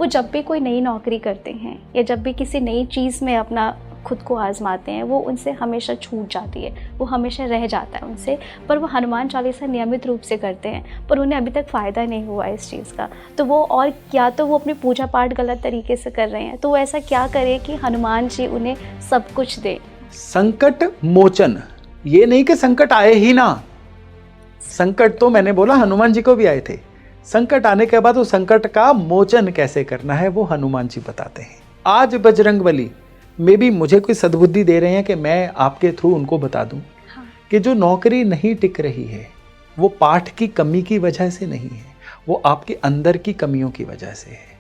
जब भी कोई नई नौकरी करते हैं या जब भी किसी नई चीज़ में अपना खुद को आजमाते हैं, वो उनसे हमेशा छूट जाती है, वो हमेशा रह जाता है उनसे। पर वो हनुमान चालीसा नियमित रूप से करते हैं पर उन्हें अभी तक फ़ायदा नहीं हुआ इस चीज़ का। तो वो और या तो वो अपनी पूजा पाठ गलत तरीके से कर रहे हैं, तो वो ऐसा क्या करें कि हनुमान जी उन्हें सब कुछ दें। संकट मोचन, ये नहीं कि संकट आए ही ना। संकट तो मैंने बोला हनुमान जी को भी आए थे। संकट आने के बाद उस संकट का मोचन कैसे करना है वो हनुमान जी बताते हैं। आज बजरंगबली में भी मुझे कोई सद्बुद्धि दे रहे हैं कि मैं आपके थ्रू उनको बता दूं कि जो नौकरी नहीं टिक रही है वो पाठ की कमी की वजह से नहीं है, वो आपके अंदर की कमियों की वजह से है।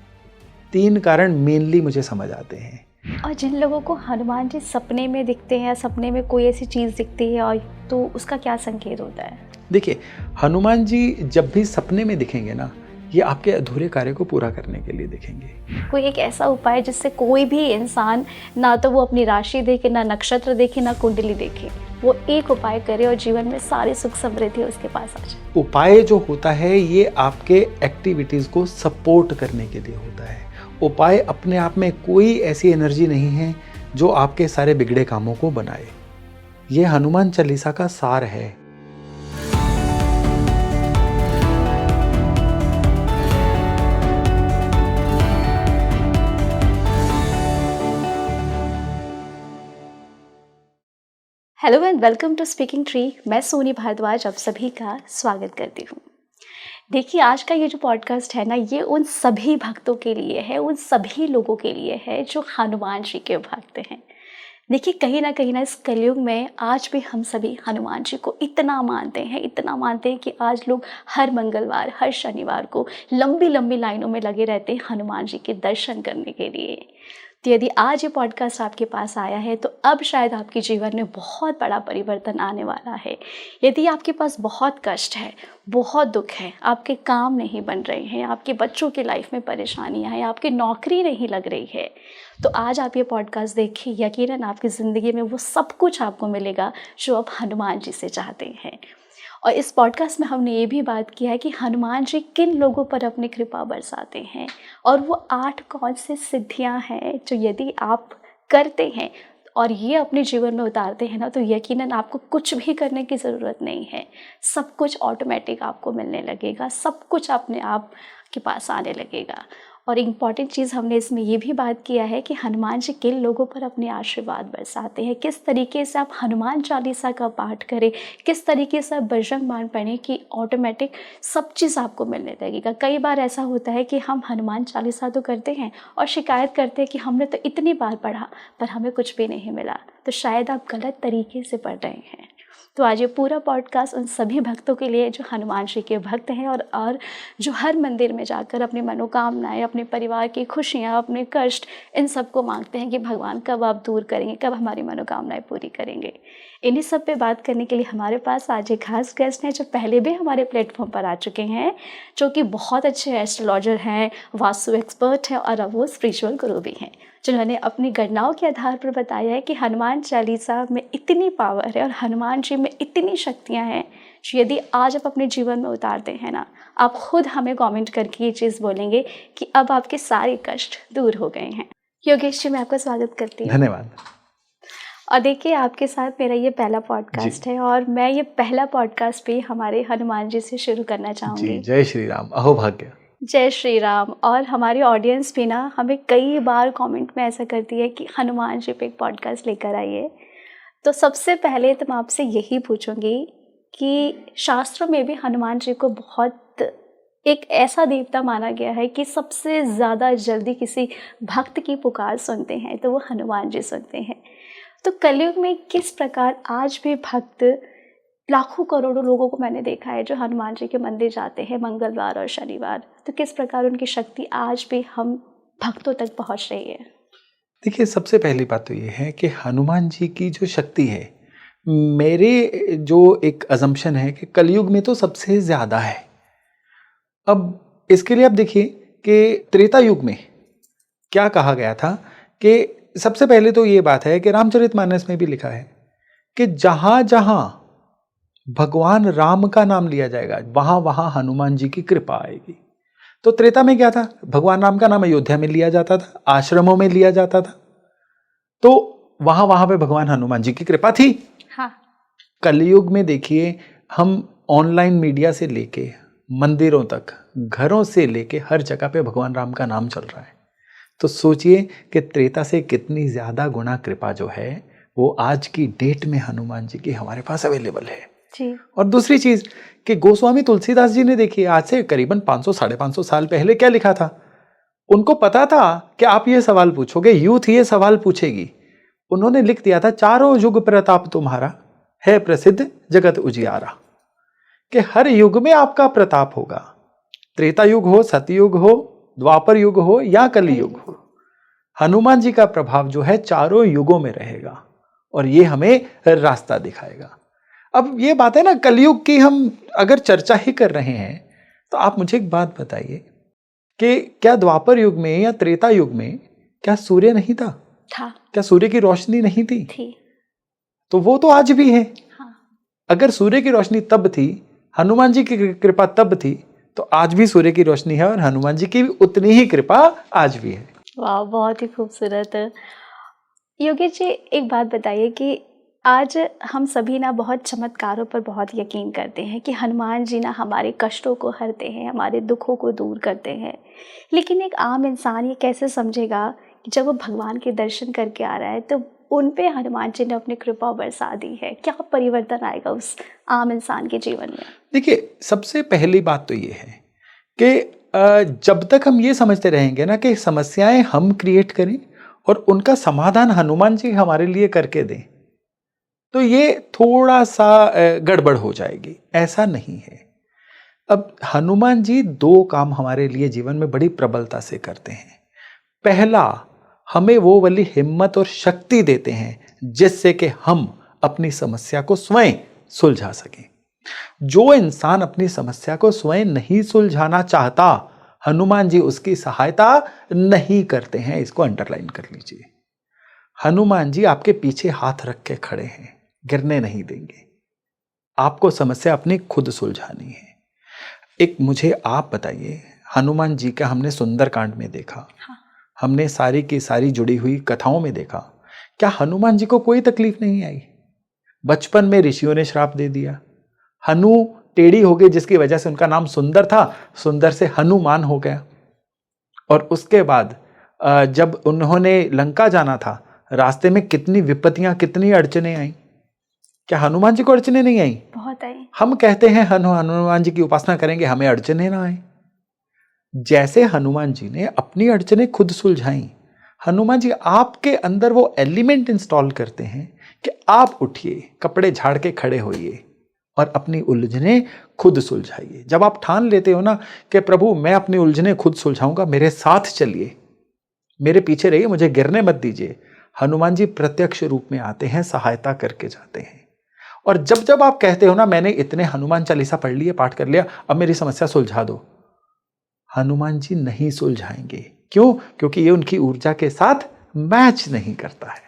3 कारण मेनली मुझे समझ आते हैं। और जिन लोगों को हनुमान जी सपने में दिखते हैं या सपने में कोई ऐसी चीज़ दिखती है और तो उसका क्या संकेत होता है? देखिए, हनुमान जी जब भी सपने में दिखेंगे ना, ये आपके अधूरे कार्य को पूरा करने के लिए दिखेंगे। कोई एक ऐसा उपाय जिससे कोई भी इंसान ना तो वो अपनी राशि देखे, ना नक्षत्र देखे, ना कुंडली देखे, वो एक उपाय करे और जीवन में सारी सुख समृद्धि उसके पास आ जाए। उपाय जो होता है ये आपके एक्टिविटीज़ को सपोर्ट करने के लिए होता है। उपाय अपने आप में कोई ऐसी एनर्जी नहीं है जो आपके सारे बिगड़े कामों को बनाए। ये हनुमान चालीसा का सार है। Hello and welcome to speaking tree. मैं सोनी भारद्वाज आप सभी का स्वागत करती हूँ। देखिए, आज का ये जो पॉडकास्ट है ना, ये उन सभी भक्तों के लिए है, उन सभी लोगों के लिए है जो हनुमान जी के भक्त हैं। देखिए, कहीं ना इस कलयुग में आज भी हम सभी हनुमान जी को इतना मानते हैं कि आज लोग हर मंगलवार, हर शनिवार को लंबी लंबी लाइनों में लगे रहते हैं हनुमान जी के दर्शन करने के लिए। तो यदि आज ये पॉडकास्ट आपके पास आया है तो अब शायद आपके जीवन में बहुत बड़ा परिवर्तन आने वाला है। यदि आपके पास बहुत कष्ट है, बहुत दुख है, आपके काम नहीं बन रहे हैं, आपके बच्चों की लाइफ में परेशानियां हैं, आपकी नौकरी नहीं लग रही है, तो आज आप ये पॉडकास्ट देखिए, यकीनन आपकी ज़िंदगी में वो सब कुछ आपको मिलेगा जो आप हनुमान जी से चाहते हैं। और इस पॉडकास्ट में हमने ये भी बात किया है कि हनुमान जी किन लोगों पर अपनी कृपा बरसाते हैं और वो 8 कौन से सिद्धियां हैं जो यदि आप करते हैं और ये अपने जीवन में उतारते हैं ना, तो यकीनन आपको कुछ भी करने की ज़रूरत नहीं है। सब कुछ ऑटोमेटिक आपको मिलने लगेगा, सब कुछ अपने आप के पास आने लगेगा। और इम्पॉर्टेंट चीज़ हमने इसमें ये भी बात किया है कि हनुमान जी किन लोगों पर अपने आशीर्वाद बरसाते हैं, किस तरीके से आप हनुमान चालीसा का पाठ करें, किस तरीके से आप बजरंग बाण पढ़ें कि ऑटोमेटिक सब चीज़ आपको मिलने लगेगा। कई बार ऐसा होता है कि हम हनुमान चालीसा तो करते हैं और शिकायत करते हैं कि हमने तो इतनी बार पढ़ा पर हमें कुछ भी नहीं मिला, तो शायद आप गलत तरीके से पढ़ रहे हैं। तो आज ये पूरा पॉडकास्ट उन सभी भक्तों के लिए जो हनुमान जी के भक्त हैं और जो हर मंदिर में जाकर अपनी मनोकामनाएं, अपने परिवार की खुशियाँ, अपने कष्ट, इन सब को मांगते हैं कि भगवान कब आप दूर करेंगे, कब हमारी मनोकामनाएं पूरी करेंगे। इन्हीं सब पे बात करने के लिए हमारे पास आज एक खास गेस्ट हैं जो पहले भी हमारे प्लेटफॉर्म पर आ चुके हैं, जो कि बहुत अच्छे एस्ट्रोलॉजर हैं, वास्तु एक्सपर्ट हैं और अब वो स्पिरिचुअल गुरु भी हैं, जिन्होंने अपनी गणनाओं के आधार पर बताया है कि हनुमान चालीसा में इतनी पावर है और हनुमान जी में इतनी शक्तियाँ हैं जो यदि आज आप अपने जीवन में उतारते हैं ना, आप खुद हमें कमेंट करके ये चीज़ बोलेंगे कि अब आपके सारे कष्ट दूर हो गए हैं। योगेश जी, मैं आपका स्वागत करती हूँ। धन्यवाद। और देखिए, आपके साथ मेरा ये पहला पॉडकास्ट है और मैं ये पहला पॉडकास्ट भी हमारे हनुमान जी से शुरू करना चाहूँगी। जी, जय श्री राम, अहो भाग्य। जय श्री राम। और हमारी ऑडियंस भी ना हमें कई बार कमेंट में ऐसा करती है कि हनुमान जी पे एक पॉडकास्ट लेकर आइए। तो सबसे पहले तो मैं आपसे यही पूछूंगी कि शास्त्रों में भी हनुमान जी को बहुत एक ऐसा देवता माना गया है कि सबसे ज़्यादा जल्दी किसी भक्त की पुकार सुनते हैं तो वो हनुमान जी सुनते हैं। तो कलयुग में किस प्रकार आज भी भक्त, लाखों करोड़ों लोगों को मैंने देखा है जो हनुमान जी के मंदिर जाते हैं मंगलवार और शनिवार, तो किस प्रकार उनकी शक्ति आज भी हम भक्तों तक पहुंच रही है? देखिए, सबसे पहली बात तो ये है कि हनुमान जी की जो शक्ति है, मेरे जो एक अजम्पशन है कि कलयुग में तो सबसे ज़्यादा है। अब इसके लिए आप देखिए कि त्रेता युग में क्या कहा गया था कि सबसे पहले तो ये बात है कि रामचरितमानस में भी लिखा है कि जहाँ जहाँ भगवान राम का नाम लिया जाएगा वहाँ वहाँ हनुमान जी की कृपा आएगी। तो त्रेता में क्या था, भगवान राम का नाम अयोध्या में लिया जाता था, आश्रमों में लिया जाता था, तो वहां वहां पे भगवान हनुमान जी की कृपा थी। हाँ। कलयुग में देखिए, हम ऑनलाइन मीडिया से लेके मंदिरों तक, घरों से लेके हर जगह पे भगवान राम का नाम चल रहा है। तो सोचिए कि त्रेता से कितनी ज्यादा गुना कृपा जो है वो आज की डेट में हनुमान जी की हमारे पास अवेलेबल है जी। और दूसरी चीज कि गोस्वामी तुलसीदास जी ने देखिए आज से करीबन 500 550 साल पहले क्या लिखा था। उनको पता था कि आप ये सवाल पूछोगे, यूथ ये सवाल पूछेगी। उन्होंने लिख दिया था, चारों युग प्रताप तुम्हारा है प्रसिद्ध जगत उजियारा, कि हर युग में आपका प्रताप होगा, त्रेता युग हो, सतयुग हो, द्वापर युग हो या कलयुग हो, हनुमान जी का प्रभाव जो है चारों युगों में रहेगा और ये हमें रास्ता दिखाएगा। अब ये बात है ना, कलयुग की हम अगर चर्चा ही कर रहे हैं तो आप मुझे एक बात बताइए कि क्या द्वापर युग में या त्रेता युग में क्या सूर्य नहीं था? क्या सूर्य की रोशनी नहीं थी? तो वो तो आज भी है। हाँ। अगर सूर्य की रोशनी तब थी, हनुमान जी की कृपा तब थी, तो आज भी सूर्य की रोशनी है और हनुमान जी की भी उतनी ही कृपा आज भी है। वाह, बहुत ही खूबसूरत। योगेश जी, एक बात बताइए कि आज हम सभी ना बहुत चमत्कारों पर बहुत यकीन करते हैं कि हनुमान जी ना हमारे कष्टों को हरते हैं, हमारे दुखों को दूर करते हैं, लेकिन एक आम इंसान ये कैसे समझेगा कि जब वो भगवान के दर्शन करके आ रहा है तो उन पे हनुमान जी ने अपनी कृपा बरसा दी है? क्या परिवर्तन आएगा उस आम इंसान के जीवन में? देखिए, सबसे पहली बात तो ये है कि जब तक हम ये समझते रहेंगे ना कि समस्याएं हम क्रिएट करें और उनका समाधान हनुमान जी हमारे लिए करके दें, तो ये थोड़ा सा गड़बड़ हो जाएगी। ऐसा नहीं है। अब हनुमान जी दो काम हमारे लिए जीवन में बड़ी प्रबलता से करते हैं। पहला, हमें वो वाली हिम्मत और शक्ति देते हैं जिससे कि हम अपनी समस्या को स्वयं सुलझा सकें। जो इंसान अपनी समस्या को स्वयं नहीं सुलझाना चाहता, हनुमान जी उसकी सहायता नहीं करते हैं। इसको अंडरलाइन कर लीजिए। हनुमान जी आपके पीछे हाथ रख के खड़े हैं, गिरने नहीं देंगे। आपको समस्या अपनी खुद सुलझानी है। एक मुझे आप बताइए, हनुमान जी का हमने सुंदरकांड में देखा, हमने सारी की सारी जुड़ी हुई कथाओं में देखा, क्या हनुमान जी को कोई तकलीफ नहीं आई? बचपन में ऋषियों ने श्राप दे दिया, हनु टेढ़ी हो गई जिसकी वजह से उनका नाम सुंदर था, सुंदर से हनुमान हो गया। और उसके बाद जब उन्होंने लंका जाना था, रास्ते में कितनी विपत्तियां, कितनी अड़चने आई। क्या हनुमान जी को अड़चने नहीं आई? बहुत आई। हम कहते हैं हनुमान जी की उपासना करेंगे, हमें अड़चने ना आए। जैसे हनुमान जी ने अपनी अड़चने खुद सुलझाई, हनुमान जी आपके अंदर वो एलिमेंट इंस्टॉल करते हैं कि आप उठिए, कपड़े झाड़ के खड़े होइए और अपनी उलझने खुद सुलझाइए। जब आप ठान लेते हो ना कि प्रभु मैं अपनी उलझने खुद सुलझाऊंगा, मेरे साथ चलिए, मेरे पीछे रहिए, मुझे गिरने मत दीजिए, हनुमान जी प्रत्यक्ष रूप में आते हैं, सहायता करके जाते हैं। और जब जब आप कहते हो ना मैंने इतने हनुमान चालीसा पढ़ लिए, पाठ कर लिया, अब मेरी समस्या सुलझा दो, हनुमान जी नहीं सुलझाएंगे। क्यों? क्योंकि ये उनकी ऊर्जा के साथ मैच नहीं करता है।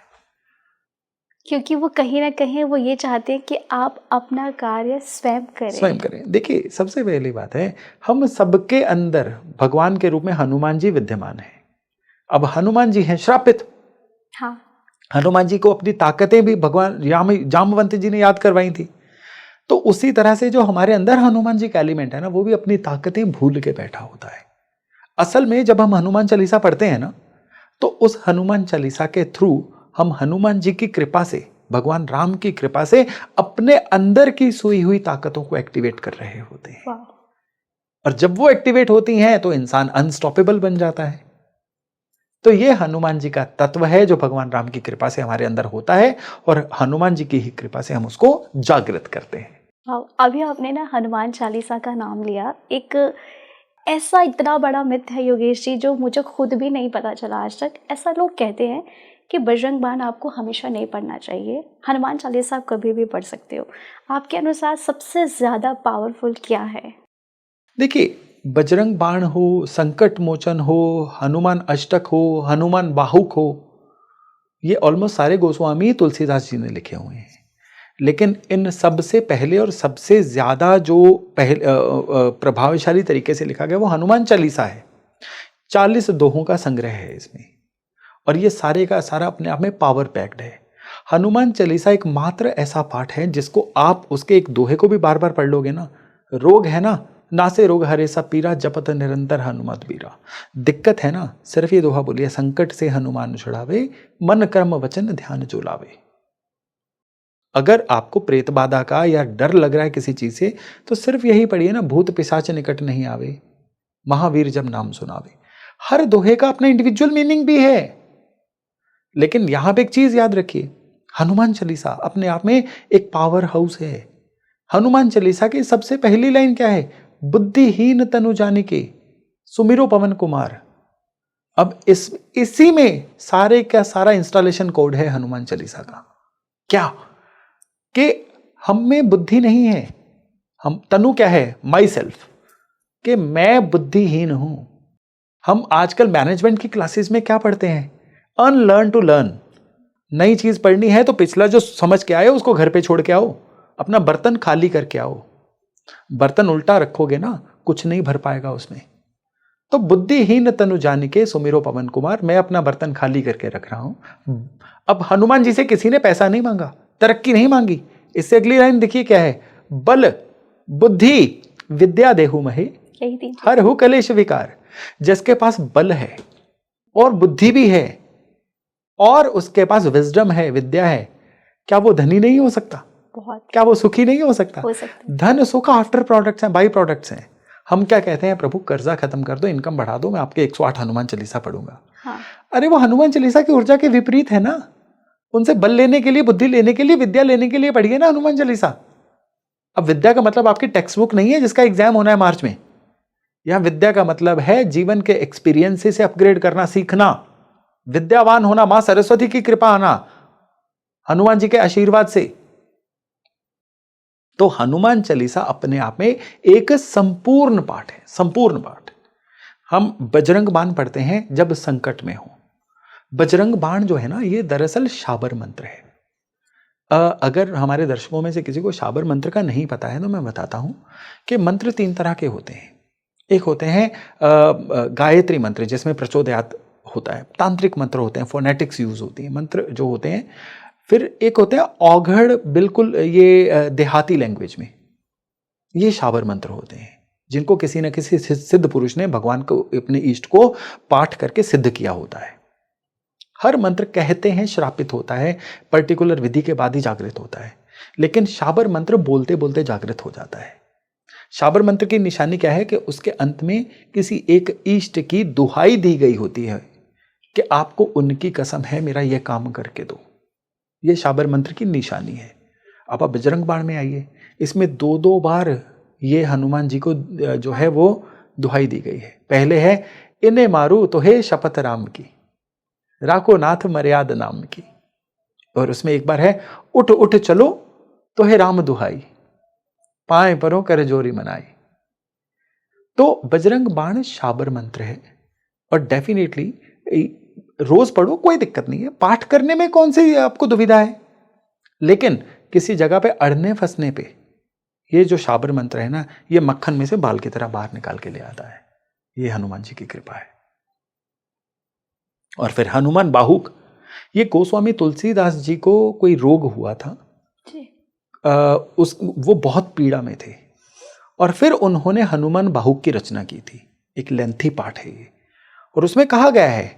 क्योंकि वो कहीं ना कहीं वो ये चाहते हैं कि आप अपना कार्य स्वयं करें। देखिए, सबसे पहली बात है, हम सबके अंदर भगवान के रूप में हनुमान जी विद्यमान है। अब हनुमान जी हैं श्रापित। हाँ। हनुमान जी को अपनी ताकतें भी भगवान जामवंत जी ने याद करवाई थी। तो उसी तरह से जो हमारे अंदर हनुमान जी का एलिमेंट है ना, वो भी अपनी ताकतें भूल के बैठा होता है। असल में जब हम हनुमान चालीसा पढ़ते हैं ना, तो उस हनुमान चालीसा के थ्रू हम हनुमान जी की कृपा से, भगवान राम की कृपा से अपने अंदर की सोई हुई ताकतों को एक्टिवेट कर रहे होते हैं। और जब वो एक्टिवेट होती हैं तो इंसान अनस्टॉपेबल बन जाता है। तो ये हनुमान जी का तत्व है जो भगवान राम की कृपा से हमारे अंदर होता है और हनुमान जी की ही कृपा से हम उसको जागृत करते हैं। अभी आपने ना हनुमान चालीसा का नाम लिया। एक ऐसा इतना बड़ा मिथ है योगेश जी, जो मुझे खुद भी नहीं पता चला आज तक। ऐसा लोग कहते हैं कि बजरंग बाण आपको हमेशा नहीं पढ़ना चाहिए, हनुमान चालीसा आप कभी भी पढ़ सकते हो। आपके अनुसार सबसे ज़्यादा पावरफुल क्या है? देखिए, बजरंग बाण हो, संकट मोचन हो, हनुमान अष्टक हो, हनुमान बाहुक हो, ये ऑलमोस्ट सारे गोस्वामी तुलसीदास जी ने लिखे हुए हैं। लेकिन इन सबसे पहले और सबसे ज़्यादा जो प्रभावशाली तरीके से लिखा गया वो हनुमान चालीसा है। 40 दोहों का संग्रह है इसमें, और ये सारे का सारा अपने आप में पावर पैक्ड है। हनुमान चालीसा एक मात्र ऐसा पाठ है जिसको आप उसके एक दोहे को भी बार बार पढ़ लोगे ना, रोग है ना, नासे रोग हरे सब पीरा, जपत निरंतर हनुमत बीरा। दिक्कत है ना, सिर्फ ये दोहा बोलिए, संकट से हनुमान छुड़ावे, मन कर्म वचन ध्यान जो लावे। अगर आपको प्रेत बाधा का या डर लग रहा है किसी चीज से, तो सिर्फ यही पढ़िए ना, भूत पिशाच निकट नहीं आवे, महावीर जब नाम सुनावे। हर दोहे का अपना इंडिविजुअल मीनिंग भी है, लेकिन यहां पे एक चीज याद रखिए, हनुमान चालीसा अपने आप में एक पावर हाउस है। हनुमान चालीसा की सबसे पहली लाइन क्या है? बुद्धिहीन तनु जानिके सुमिरो पवन कुमार। अब इसी में सारे का सारा इंस्टॉलेशन कोड है हनुमान चालीसा का। क्या कि हम में बुद्धि नहीं है, हम तनु क्या है? माई सेल्फ, कि मैं बुद्धिहीन हूं। हम आजकल मैनेजमेंट की क्लासेस में क्या पढ़ते हैं? Unlearn to learn. नई चीज पढ़नी है तो पिछला जो समझ के आए उसको घर पे छोड़ के आओ, अपना बर्तन खाली करके आओ। बर्तन उल्टा रखोगे ना, कुछ नहीं भर पाएगा उसमें। तो बुद्धिहीन तनु जानिके सुमिरो पवन कुमार, मैं अपना बर्तन खाली करके रख रहा हूं। अब हनुमान जी से किसी ने पैसा नहीं मांगा, तरक्की नहीं मांगी। इससे अगली लाइन देखिए क्या है? बल बुद्धि विद्या देहु महे, हर हु कलेश विकार। जिसके पास बल है और बुद्धि भी है और उसके पास विजडम है, विद्या है, क्या वो धनी नहीं हो सकता? बहुत। क्या वो सुखी नहीं हो सकता? धन सुख आफ्टर प्रोडक्ट्स हैं, बाई प्रोडक्ट्स हैं। हम क्या कहते हैं? प्रभु कर्जा खत्म कर दो, इनकम बढ़ा दो, मैं आपके 108 हनुमान चालीसा पढ़ूंगा। हाँ। अरे वो हनुमान चालीसा की ऊर्जा के विपरीत है ना। उनसे बल लेने के लिए, बुद्धि लेने के लिए, विद्या लेने के लिए पढ़िए ना हनुमान चालीसा। अब विद्या का मतलब आपकी टेक्स्ट बुक नहीं है जिसका एग्जाम होना है मार्च में। यहां विद्या का मतलब है जीवन के एक्सपीरियंस से अपग्रेड करना, सीखना, विद्यावान होना, मां सरस्वती की कृपा आना, हनुमान जी के आशीर्वाद से। तो हनुमान चालीसा अपने आप में एक संपूर्ण पाठ है, संपूर्ण पाठ। हम बजरंग बाण पढ़ते हैं जब संकट में हो। बजरंग बाण जो है ना, ये दरअसल शाबर मंत्र है। अगर हमारे दर्शकों में से किसी को शाबर मंत्र का नहीं पता है तो मैं बताता हूं कि मंत्र 3 तरह के होते हैं। एक होते हैं गायत्री मंत्र जिसमें प्रचोदयात होता है, तांत्रिक मंत्र होते हैं, फोनेटिक्स यूज होती है, मंत्र जो होते हैं। फिर एक होते हैं औघड़, बिल्कुल ये देहाती लैंग्वेज में, ये शाबर मंत्र होते हैं जिनको किसी न किसी सिद्ध पुरुष ने भगवान को, अपने इष्ट को पाठ करके सिद्ध किया होता है। हर मंत्र कहते हैं श्रापित होता है, पर्टिकुलर विधि के बाद ही जागृत होता है, लेकिन शाबर मंत्र बोलते बोलते जागृत हो जाता है। शाबर मंत्र की निशानी क्या है कि उसके अंत में किसी एक इष्ट की दुहाई दी गई होती है कि आपको उनकी कसम है मेरा यह काम करके दो। यह शाबर मंत्र की निशानी है। अब आप बजरंग बाण में आइए, इसमें 2-2 बार ये हनुमान जी को जो है वो दुहाई दी गई है। पहले है इन्हें मारू तो हे शपथ राम की, राखो नाथ मर्याद नाम की। और उसमें एक बार है उठ उठ चलो तो हे राम दुहाई, पाए परों कर जोरी मनाई। तो बजरंग बाण शाबर मंत्र है और डेफिनेटली रोज पढ़ो, कोई दिक्कत नहीं है। पाठ करने में कौन सी आपको दुविधा है, लेकिन किसी जगह पे अड़ने फंसने पे ये जो शाबर मंत्र है ना, ये मक्खन में से बाल की तरह बाहर निकाल के ले आता है। ये हनुमान जी की कृपा है। और फिर हनुमान बाहुक, ये गोस्वामी तुलसीदास जी को कोई रोग हुआ था जी। वो बहुत पीड़ा में थे और फिर उन्होंने हनुमान बाहुक की रचना की थी। एक लेंथी पाठ है ये, और उसमें कहा गया है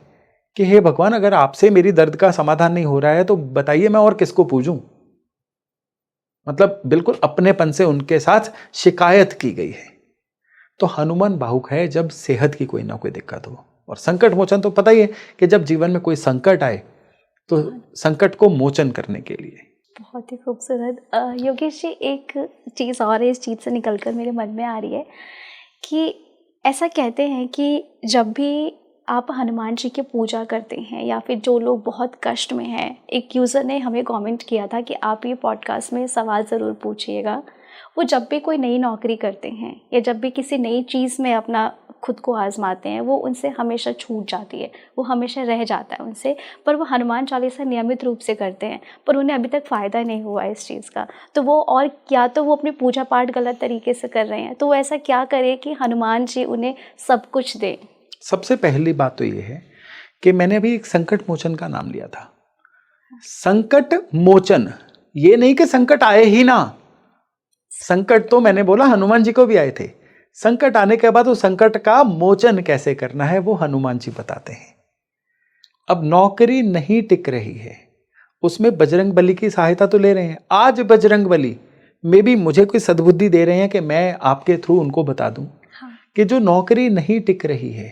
कि हे भगवान, अगर आपसे मेरी दर्द का समाधान नहीं हो रहा है तो बताइए मैं और किसको पूजूं। मतलब बिल्कुल अपनेपन से उनके साथ शिकायत की गई है। तो हनुमान बाहुक है जब सेहत की कोई ना कोई दिक्कत हो। और संकट मोचन तो पता ही है कि जब जीवन में कोई संकट आए तो संकट को मोचन करने के लिए। बहुत ही खूबसूरत। योगेश जी, एक चीज़ और इस चीज़ से निकलकर मेरे मन में आ रही है कि ऐसा कहते हैं कि जब भी आप हनुमान जी की पूजा करते हैं या फिर जो लोग बहुत कष्ट में हैं, एक यूज़र ने हमें कमेंट किया था कि आप ये पॉडकास्ट में सवाल ज़रूर पूछिएगा। वो जब भी कोई नई नौकरी करते हैं या जब भी किसी नई चीज़ में अपना खुद को आजमाते हैं वो उनसे हमेशा छूट जाती है, वो हमेशा रह जाता है उनसे। पर वो हनुमान चालीसा नियमित रूप से करते हैं पर उन्हें अभी तक फ़ायदा नहीं हुआ इस चीज़ का। तो वो और क्या तो वो अपनी पूजा पाठ गलत तरीके से कर रहे हैं, तो वो ऐसा क्या करे कि हनुमान जी उन्हें सब कुछ दें? सबसे पहली बात तो ये है कि मैंने अभी एक संकट मोचन का नाम लिया था। संकट मोचन ये नहीं कि संकट आए ही ना। संकट तो मैंने बोला हनुमान जी को भी आए थे। संकट आने के बाद उस संकट का मोचन कैसे करना है वो हनुमान जी बताते हैं। अब नौकरी नहीं टिक रही है, उसमें बजरंग बली की सहायता तो ले रहे हैं। आज बजरंग बली मे भी मुझे कोई सद्बुद्धि दे रहे हैं कि मैं आपके थ्रू उनको बता दूं कि जो नौकरी नहीं टिक रही है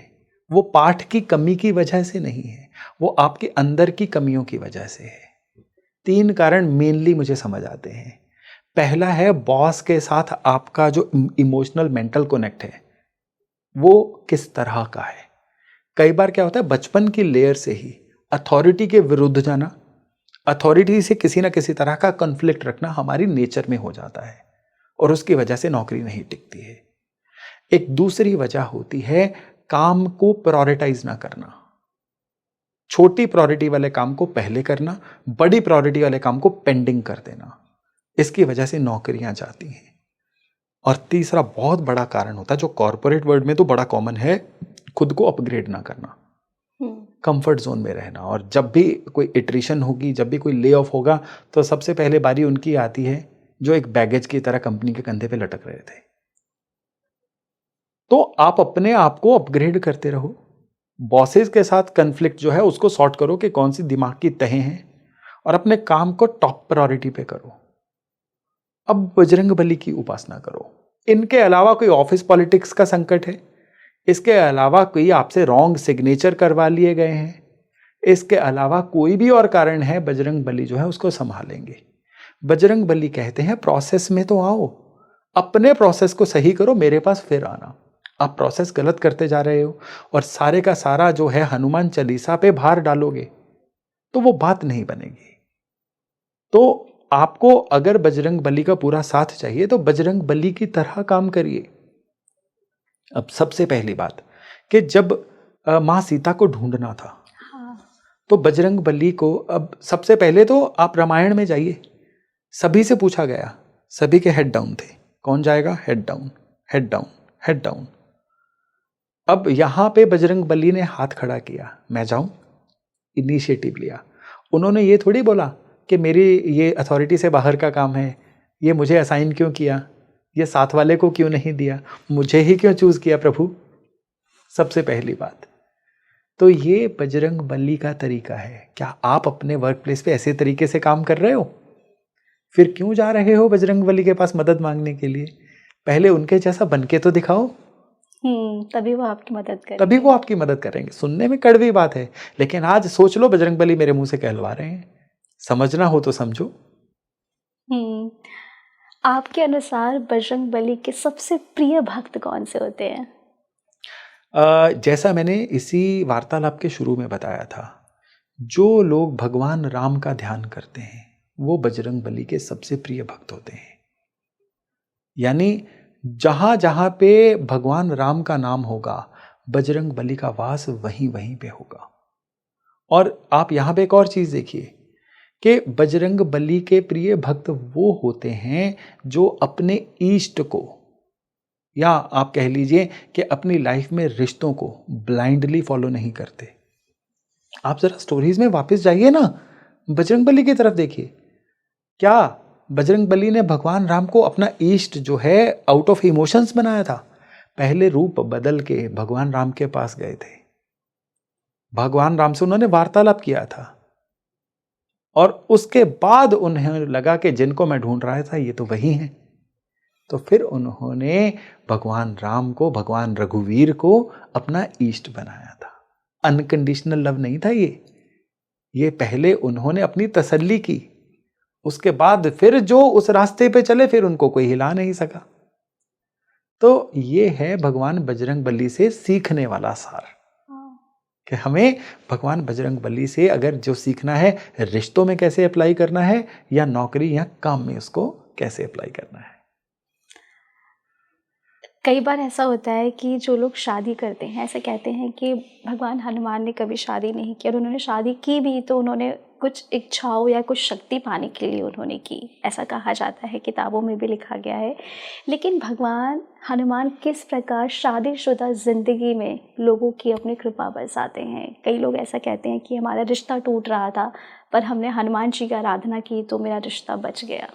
वो पाठ की कमी की वजह से नहीं है, वो आपके अंदर की कमियों की वजह से है। 3 कारण मेनली मुझे समझ आते हैं। पहला है बॉस के साथ आपका जो इमोशनल मेंटल कनेक्ट है वो किस तरह का है। कई बार क्या होता है बचपन की लेयर से ही अथॉरिटी के विरुद्ध जाना, अथॉरिटी से किसी ना किसी तरह का कॉन्फ्लिक्ट रखना हमारी नेचर में हो जाता है और उसकी वजह से नौकरी नहीं टिकती है। एक दूसरी वजह होती है काम को प्रायोरिटाइज ना करना। छोटी प्रायोरिटी वाले काम को पहले करना, बड़ी प्रायोरिटी वाले काम को पेंडिंग कर देना। इसकी वजह से नौकरियां जाती हैं। और तीसरा बहुत बड़ा कारण होता है जो कॉर्पोरेट वर्ल्ड में तो बड़ा कॉमन है, खुद को अपग्रेड ना करना, कंफर्ट जोन में रहना। और जब भी कोई इटरेशन होगी, जब भी कोई ले ऑफ होगा तो सबसे पहले बारी उनकी आती है जो एक बैगेज की तरह कंपनी के कंधे पे लटक रहे थे। तो आप अपने आप को अपग्रेड करते रहो। बॉसेस के साथ कन्फ्लिक्ट जो है उसको सॉर्ट करो कि कौन सी दिमाग की तहें हैं और अपने काम को टॉप प्रायोरिटी पे करो। अब बजरंग बली की उपासना करो। इनके अलावा कोई ऑफिस पॉलिटिक्स का संकट है, इसके अलावा कोई आपसे रॉन्ग सिग्नेचर करवा लिए गए हैं, इसके अलावा कोई भी और कारण है, बजरंग बली जो है उसको संभालेंगे। बजरंग बली कहते हैं प्रोसेस में तो आओ, अपने प्रोसेस को सही करो, मेरे पास फिर आना। आप प्रोसेस गलत करते जा रहे हो और सारे का सारा जो है हनुमान चालीसा पे भार डालोगे तो वो बात नहीं बनेगी। तो आपको अगर बजरंग बली का पूरा साथ चाहिए तो बजरंग बली की तरह काम करिए। अब सबसे पहली बात कि जब मां सीता को ढूंढना था तो बजरंग बली को, अब सबसे पहले तो आप रामायण में जाइए, सभी से पूछा गया, सभी के हेड डाउन थे। कौन जाएगा? Head down, head down, head down. अब यहां पे बजरंग बली ने हाथ खड़ा किया, मैं जाऊं, इनिशिएटिव लिया। उन्होंने ये थोड़ी बोला कि मेरी ये अथॉरिटी से बाहर का काम है, ये मुझे असाइन क्यों किया, ये साथ वाले को क्यों नहीं दिया, मुझे ही क्यों चूज किया प्रभु। सबसे पहली बात तो ये बजरंग बली का तरीका है। क्या आप अपने वर्क प्लेस पे ऐसे तरीके से काम कर रहे हो? फिर क्यों जा रहे हो बजरंग बली के पास मदद मांगने के लिए? पहले उनके जैसा बनके तो दिखाओ, तभी वो आपकी मदद करेंगे। तभी वो आपकी मदद करेंगे। सुनने में कड़वी बात है लेकिन आज सोच लो बजरंग बली मेरे मुंह से कहलवा रहे हैं, समझना हो तो समझो। आपके अनुसार बजरंग बली के सबसे प्रिय भक्त कौन से होते हैं? जैसा मैंने इसी वार्तालाप के शुरू में बताया था, जो लोग भगवान राम का ध्यान करते हैं वो बजरंग बली के सबसे प्रिय भक्त होते हैं। यानी जहां जहां पे भगवान राम का नाम होगा बजरंग बली का वास वहीं वहीं पे होगा। और आप यहां पे एक और चीज देखिए कि बजरंग बली के प्रिय भक्त वो होते हैं जो अपने इष्ट को, या आप कह लीजिए कि अपनी लाइफ में रिश्तों को ब्लाइंडली फॉलो नहीं करते। आप जरा स्टोरीज में वापस जाइए ना, बजरंग बली की तरफ देखिए। क्या बजरंग बली ने भगवान राम को अपना इष्ट जो है आउट ऑफ इमोशंस बनाया था? पहले रूप बदल के भगवान राम के पास गए थे, भगवान राम से उन्होंने वार्तालाप किया था और उसके बाद उन्हें लगा कि जिनको मैं ढूंढ रहा था ये तो वही हैं। तो फिर उन्होंने भगवान राम को, भगवान रघुवीर को अपना इष्ट बनाया था। अनकंडीशनल लव नहीं था ये पहले उन्होंने अपनी तसल्ली की, उसके बाद फिर जो उस रास्ते पे चले फिर उनको कोई हिला नहीं सका। तो ये है भगवान बजरंग बली से सीखने वाला सार कि हमें भगवान बजरंग बली से अगर जो सीखना है रिश्तों में कैसे अप्लाई करना है या नौकरी या काम में उसको कैसे अप्लाई करना है। कई बार ऐसा होता है कि जो लोग शादी करते हैं ऐसे कहते हैं कि भगवान हनुमान ने कभी शादी नहीं की, और उन्होंने शादी की भी तो उन्होंने कुछ इच्छाओं या कुछ शक्ति पाने के लिए उन्होंने की, ऐसा कहा जाता है, किताबों में भी लिखा गया है। लेकिन भगवान हनुमान किस प्रकार शादीशुदा ज़िंदगी में लोगों की अपनी कृपा बरसाते हैं। कई लोग ऐसा कहते हैं कि हमारा रिश्ता टूट रहा था पर हमने हनुमान जी की आराधना की तो मेरा रिश्ता बच गया।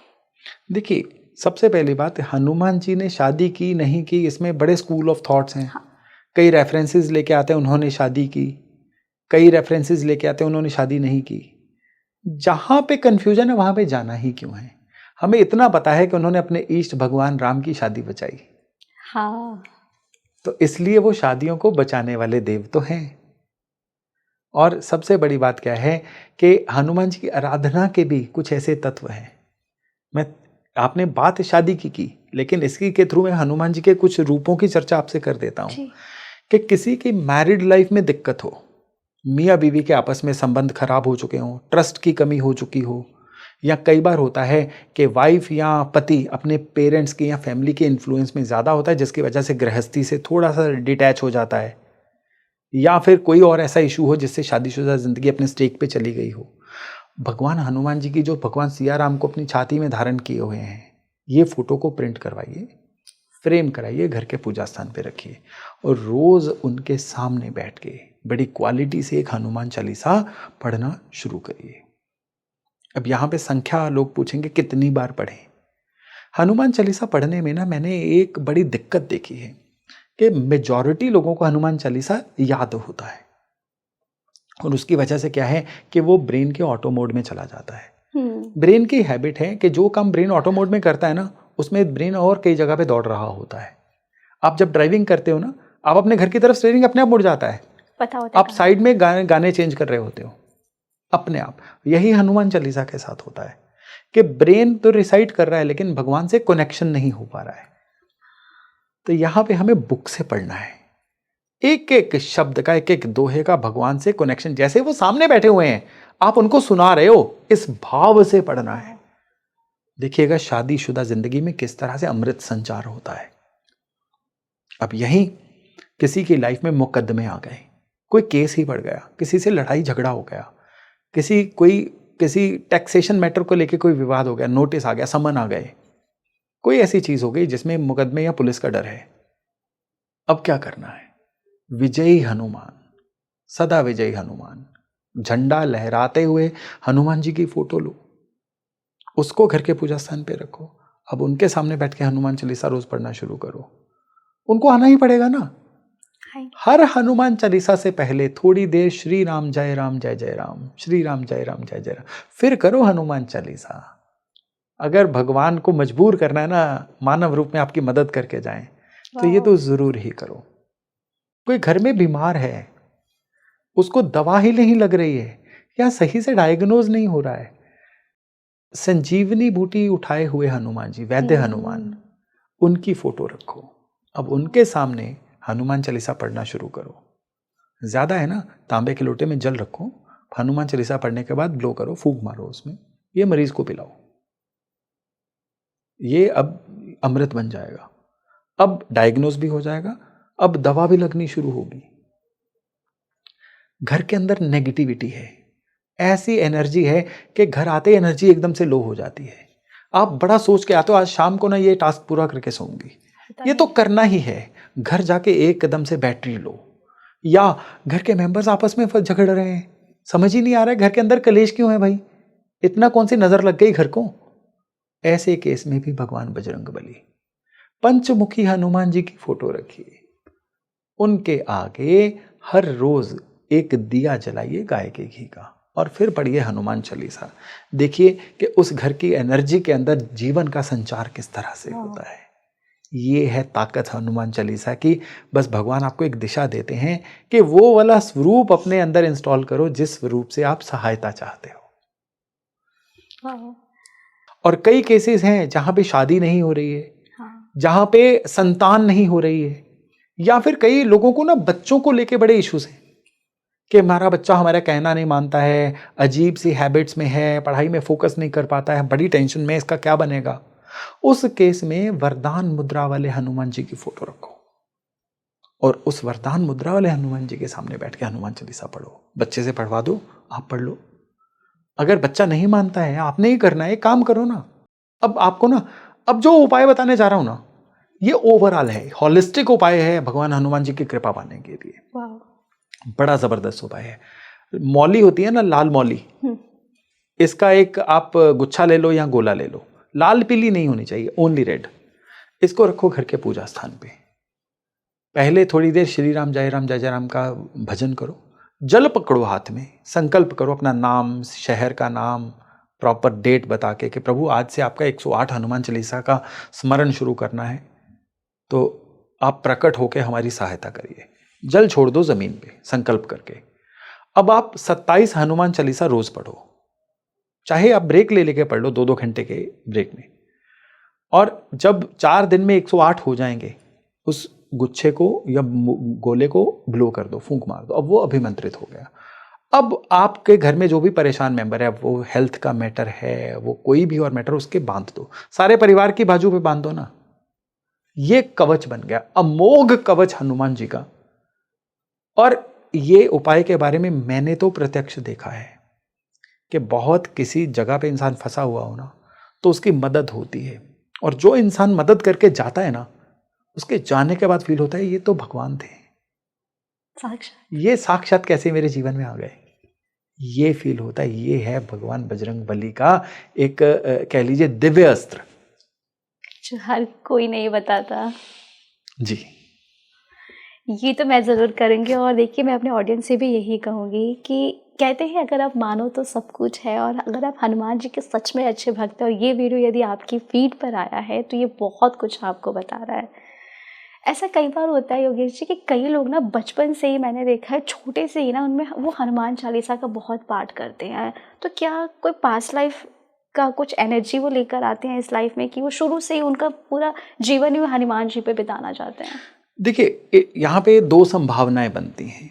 देखिए, सबसे पहली बात, हनुमान जी ने शादी की नहीं की, इसमें बड़े स्कूल ऑफ थॉट्स हैं। हाँ। कई रेफरेंसेस लेके आते हैं उन्होंने शादी की, कई रेफरेंसेस लेके आते हैं उन्होंने शादी नहीं की। जहां पे कंफ्यूजन है वहां पे जाना ही क्यों है। हमें इतना पता है कि उन्होंने अपने इष्ट भगवान राम की शादी बचाई, हाँ। तो इसलिए वो शादियों को बचाने वाले देव तो हैं। और सबसे बड़ी बात क्या है कि हनुमान जी की आराधना के भी कुछ ऐसे तत्व हैं। मैं आपने बात शादी की, लेकिन इसकी के थ्रू मैं हनुमान जी के कुछ रूपों की चर्चा आपसे कर देता हूं जी। कि किसी की मैरिड लाइफ में दिक्कत हो, मियाँ बीवी के आपस में संबंध खराब हो चुके हों, ट्रस्ट की कमी हो चुकी हो, या कई बार होता है कि वाइफ या पति अपने पेरेंट्स की या फैमिली के इन्फ्लुएंस में ज़्यादा होता है जिसकी वजह से गृहस्थी से थोड़ा सा डिटैच हो जाता है, या फिर कोई और ऐसा इशू हो जिससे शादीशुदा ज़िंदगी अपने स्टेक पे चली गई हो। भगवान हनुमान जी की जो भगवान सिया राम को अपनी छाती में धारण किए हुए हैं, ये फोटो को प्रिंट करवाइए, फ्रेम कराइए, घर के पूजा स्थान पे रखिए और रोज उनके सामने बैठ के बड़ी क्वालिटी से एक हनुमान चालीसा पढ़ना शुरू करिए। अब यहाँ पे संख्या लोग पूछेंगे कितनी बार पढ़ें। हनुमान चालीसा पढ़ने में ना मैंने एक बड़ी दिक्कत देखी है कि मेजॉरिटी लोगों को हनुमान चालीसा याद होता है, और उसकी वजह से क्या है कि वो ब्रेन के ऑटो मोड में चला जाता है। ब्रेन की हैबिट है कि जो काम ब्रेन ऑटो मोड में करता है ना, उसमें ब्रेन और कई जगह पे दौड़ रहा होता है। आप जब ड्राइविंग करते हो ना, आप अपने घर की तरफ स्टीयरिंग अपने आप मुड़ जाता है, पता होता आप साइड में गाने चेंज कर रहे होते हो अपने आप। यही हनुमान चालीसा के साथ होता है कि ब्रेन तो रिसाइट कर रहा है लेकिन भगवान से कनेक्शन नहीं हो पा रहा है। तो यहां पे हमें बुक से पढ़ना है, एक एक शब्द का, एक एक दोहे का भगवान से कनेक्शन, जैसे वो सामने बैठे हुए हैं आप उनको सुना रहे हो, इस भाव से पढ़ना है। देखिएगा शादीशुदा जिंदगी में किस तरह से अमृत संचार होता है। अब यहीं किसी की लाइफ में मुकदमे आ गए, कोई केस ही बढ़ गया, किसी से लड़ाई झगड़ा हो गया, किसी टैक्सेशन मैटर को लेके कोई विवाद हो गया, नोटिस आ गया, समन आ गए, कोई ऐसी चीज हो गई जिसमें मुकदमे या पुलिस का डर है। अब क्या करना है? विजयी हनुमान, सदा विजयी हनुमान, झंडा लहराते हुए हनुमान जी की फोटो लो, उसको घर के पूजा स्थान पे रखो। अब उनके सामने बैठ के हनुमान चालीसा रोज पढ़ना शुरू करो। उनको आना ही पड़ेगा ना। हर हनुमान चालीसा से पहले थोड़ी देर श्री राम जय जय राम, श्री राम जय जय राम, फिर करो हनुमान चालीसा। अगर भगवान को मजबूर करना है ना, मानव रूप में आपकी मदद करके जाएं, तो ये तो जरूर ही करो। कोई घर में बीमार है, उसको दवा ही नहीं लग रही है या सही से डायग्नोज नहीं हो रहा है, संजीवनी बूटी उठाए हुए हनुमान जी, वैद्य हनुमान, उनकी फोटो रखो। अब उनके सामने हनुमान चालीसा पढ़ना शुरू करो। ज्यादा है ना, तांबे के लोटे में जल रखो, हनुमान चालीसा पढ़ने के बाद ब्लो करो, फूंक मारो उसमें, ये मरीज को पिलाओ, ये अब अमृत बन जाएगा। अब डायग्नोज भी हो जाएगा, अब दवा भी लगनी शुरू होगी। घर के अंदर नेगेटिविटी है, ऐसी एनर्जी है कि घर आते ही एनर्जी एकदम से लो हो जाती है। आप बड़ा सोच के आते हो आज शाम को ना ये टास्क पूरा करके सोऊंगी, ये तो करना ही है। घर जाके एकदम से बैटरी लो, या घर के मेंबर्स आपस में झगड़ रहे हैं, समझ ही नहीं आ रहा है घर के अंदर कलेश क्यों है भाई, इतना कौन सी नजर लग गई घर को। ऐसे केस में भी भगवान बजरंगबली, पंचमुखी हनुमान जी की फोटो रखिए, उनके आगे हर रोज एक दिया जलाइए गाय के घी का, और फिर पढ़िए हनुमान चालीसा। देखिए कि उस घर की एनर्जी के अंदर जीवन का संचार किस तरह से होता है। ये है ताकत हनुमान चालीसा की। बस भगवान आपको एक दिशा देते हैं कि वो वाला स्वरूप अपने अंदर इंस्टॉल करो जिस स्वरूप से आप सहायता चाहते हो। और कई केसेस हैं जहां पे शादी नहीं हो रही है, जहां पे संतान नहीं हो रही है, या फिर कई लोगों को ना बच्चों को लेके बड़े इश्यूज हैं कि हमारा बच्चा हमारा कहना नहीं मानता है, अजीब सी हैबिट्स में है, पढ़ाई में फोकस नहीं कर पाता है, बड़ी टेंशन में, इसका क्या बनेगा। उस केस में वरदान मुद्रा वाले हनुमान जी की फोटो रखो और उस वरदान मुद्रा वाले हनुमान जी के सामने बैठ के हनुमान चालीसा पढ़ो। बच्चे से पढ़वा दो, आप पढ़ लो। अगर बच्चा नहीं मानता है, आपने ही करना है, काम करो ना। अब आपको ना, अब जो उपाय बताने जा रहा हूं ना, ये ओवरऑल है, हॉलिस्टिक उपाय है भगवान हनुमान जी की कृपा पाने के लिए। बड़ा जबरदस्त उपाय है। मौली होती है ना, लाल मौली, इसका एक आप गुच्छा ले लो या गोला ले लो, लाल पीली नहीं होनी चाहिए, ओनली रेड। इसको रखो घर के पूजा स्थान पे। पहले थोड़ी देर श्री राम जय राम का भजन करो, जल पकड़ो हाथ में, संकल्प करो अपना नाम, शहर का नाम, प्रॉपर डेट बता के कि प्रभु आज से आपका 108 हनुमान चालीसा का स्मरण शुरू करना है, तो आप प्रकट होकर हमारी सहायता करिए। जल छोड़ दो जमीन पे संकल्प करके। अब आप 27 हनुमान चालीसा रोज पढ़ो, चाहे आप ब्रेक ले लेके पढ़ लो, 2-2 घंटे के ब्रेक में। और जब 4 दिन में 108 हो जाएंगे, उस गुच्छे को या गोले को ब्लो कर दो, फूंक मार दो, अब वो अभिमंत्रित हो गया। अब आपके घर में जो भी परेशान मेंबर है, वो हेल्थ का मैटर है, वो कोई भी और मैटर, उसके बांध दो, सारे परिवार की बाजू पे बांध दो ना। ये कवच बन गया, अमोघ कवच हनुमान जी का। और ये उपाय के बारे में मैंने तो प्रत्यक्ष देखा है कि बहुत किसी जगह पे इंसान फंसा हुआ हो ना, तो उसकी मदद होती है। और जो इंसान मदद करके जाता है ना, उसके जाने के बाद फील होता है ये तो भगवान थे, ये साक्षात कैसे मेरे जीवन में आ गए, ये फील होता है। ये है भगवान बजरंग बली का एक कह लीजिए दिव्य अस्त्र, जो हर कोई नहीं बताता जी। ये तो मैं ज़रूर करूँगी। और देखिए, मैं अपने ऑडियंस से भी यही कहूँगी कि कहते हैं अगर आप मानो तो सब कुछ है, और अगर आप हनुमान जी के सच में अच्छे भक्त हैं और ये वीडियो यदि आपकी फीड पर आया है तो ये बहुत कुछ आपको बता रहा है। ऐसा कई बार होता है योगेश जी कि कई लोग ना बचपन से ही, मैंने देखा है छोटे से ही ना, उनमें वो हनुमान चालीसा का बहुत पाठ करते हैं। तो क्या कोई पास्ट लाइफ का कुछ एनर्जी वो लेकर आते हैं इस लाइफ में कि वो शुरू से ही उनका पूरा जीवन ही हनुमान जी पे बिताना चाहते हैं? देखिए, यहाँ पे 2 संभावनाएं बनती हैं।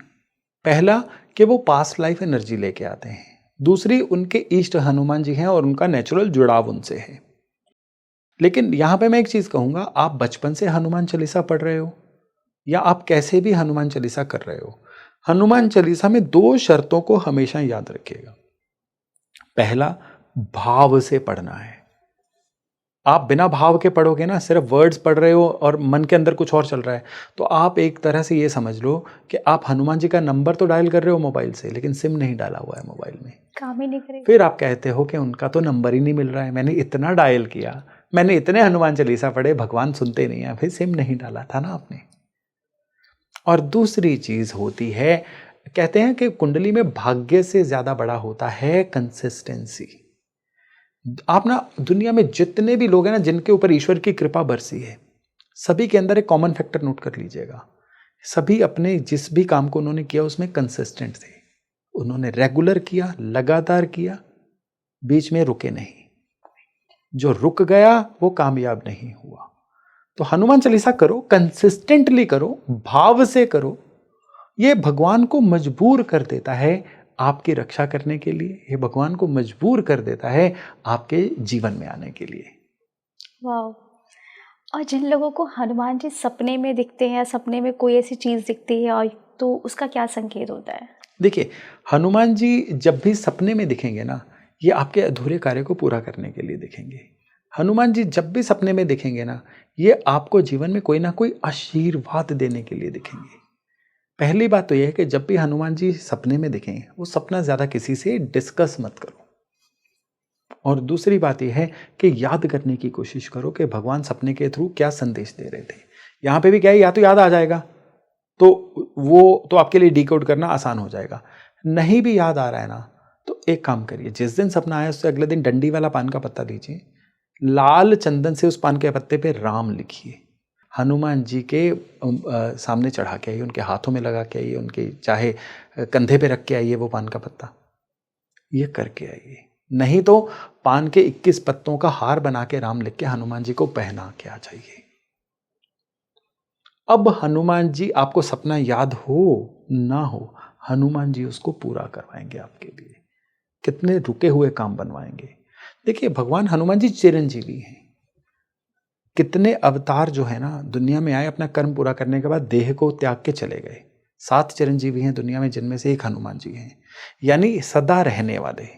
पहला कि वो पास्ट लाइफ एनर्जी लेके आते हैं, दूसरी उनके इष्ट हनुमान जी हैं और उनका नेचुरल जुड़ाव उनसे है। लेकिन यहाँ पे मैं एक चीज कहूंगा, आप बचपन से हनुमान चालीसा पढ़ रहे हो या आप कैसे भी हनुमान चालीसा कर रहे हो, हनुमान चालीसा में 2 शर्तों को हमेशा याद रखिएगा। पहला, भाव से पढ़ना है। आप बिना भाव के पढ़ोगे ना, सिर्फ वर्ड्स पढ़ रहे हो और मन के अंदर कुछ और चल रहा है, तो आप एक तरह से ये समझ लो कि आप हनुमान जी का नंबर तो डायल कर रहे हो मोबाइल से, लेकिन सिम नहीं डाला हुआ है मोबाइल में, काम ही नहीं करेगा। फिर आप कहते हो कि उनका तो नंबर ही नहीं मिल रहा है, मैंने इतना डायल किया, मैंने इतने हनुमान चालीसा पढ़े, भगवान सुनते नहीं है, फिर सिम नहीं डाला था ना आपने। और दूसरी चीज होती है, कहते हैं कि कुंडली में भाग्य से ज्यादा बड़ा होता है कंसिस्टेंसी। आप ना दुनिया में जितने भी लोग हैं ना जिनके ऊपर ईश्वर की कृपा बरसी है, सभी के अंदर एक कॉमन फैक्टर नोट कर लीजिएगा, सभी अपने जिस भी काम को उन्होंने किया उसमें कंसिस्टेंट थे। उन्होंने रेगुलर किया, लगातार किया, बीच में रुके नहीं। जो रुक गया वो कामयाब नहीं हुआ। तो हनुमान चालीसा करो, कंसिस्टेंटली करो, भाव से करो। ये भगवान को मजबूर कर देता है आपकी रक्षा करने के लिए, ये भगवान को मजबूर कर देता है आपके जीवन में आने के लिए। वाह। और जिन लोगों को हनुमान जी सपने में दिखते हैं या सपने में कोई ऐसी चीज़ दिखती है, और तो उसका क्या संकेत होता है? देखिए, हनुमान जी जब भी सपने में दिखेंगे ना, ये आपके अधूरे कार्य को पूरा करने के लिए दिखेंगे। हनुमान जी जब भी सपने में दिखेंगे ना, ये आपको जीवन में कोई ना कोई आशीर्वाद देने के लिए दिखेंगे। पहली बात तो यह है कि जब भी हनुमान जी सपने में दिखें, वो सपना ज्यादा किसी से डिस्कस मत करो। और दूसरी बात यह है कि याद करने की कोशिश करो कि भगवान सपने के थ्रू क्या संदेश दे रहे थे। यहाँ पे भी क्या है, या तो याद आ जाएगा तो वो तो आपके लिए डिकोड करना आसान हो जाएगा, नहीं भी याद आ रहा है ना, तो एक काम करिए, जिस दिन सपना आया उससे अगले दिन डंडी वाला पान का पत्ता लीजिए, लाल चंदन से उस पान के पत्ते पे राम लिखिए, हनुमान जी के सामने चढ़ा के आइए, उनके हाथों में लगा के आइए, उनके चाहे कंधे पे रख के आइए वो पान का पत्ता, ये करके आइए। नहीं तो पान के 21 पत्तों का हार बना के राम लिख के हनुमान जी को पहना के आ जाइए। अब हनुमान जी आपको सपना याद हो ना हो, हनुमान जी उसको पूरा करवाएंगे आपके लिए, कितने रुके हुए काम बनवाएंगे। देखिए, भगवान हनुमान जी चिरंजीवी हैं, कितने अवतार जो है ना दुनिया में आए, अपना कर्म पूरा करने के बाद देह को त्याग के चले गए। 7 चिरंजीवी हैं दुनिया में, जिनमें से एक हनुमान जी हैं, यानी सदा रहने वाले।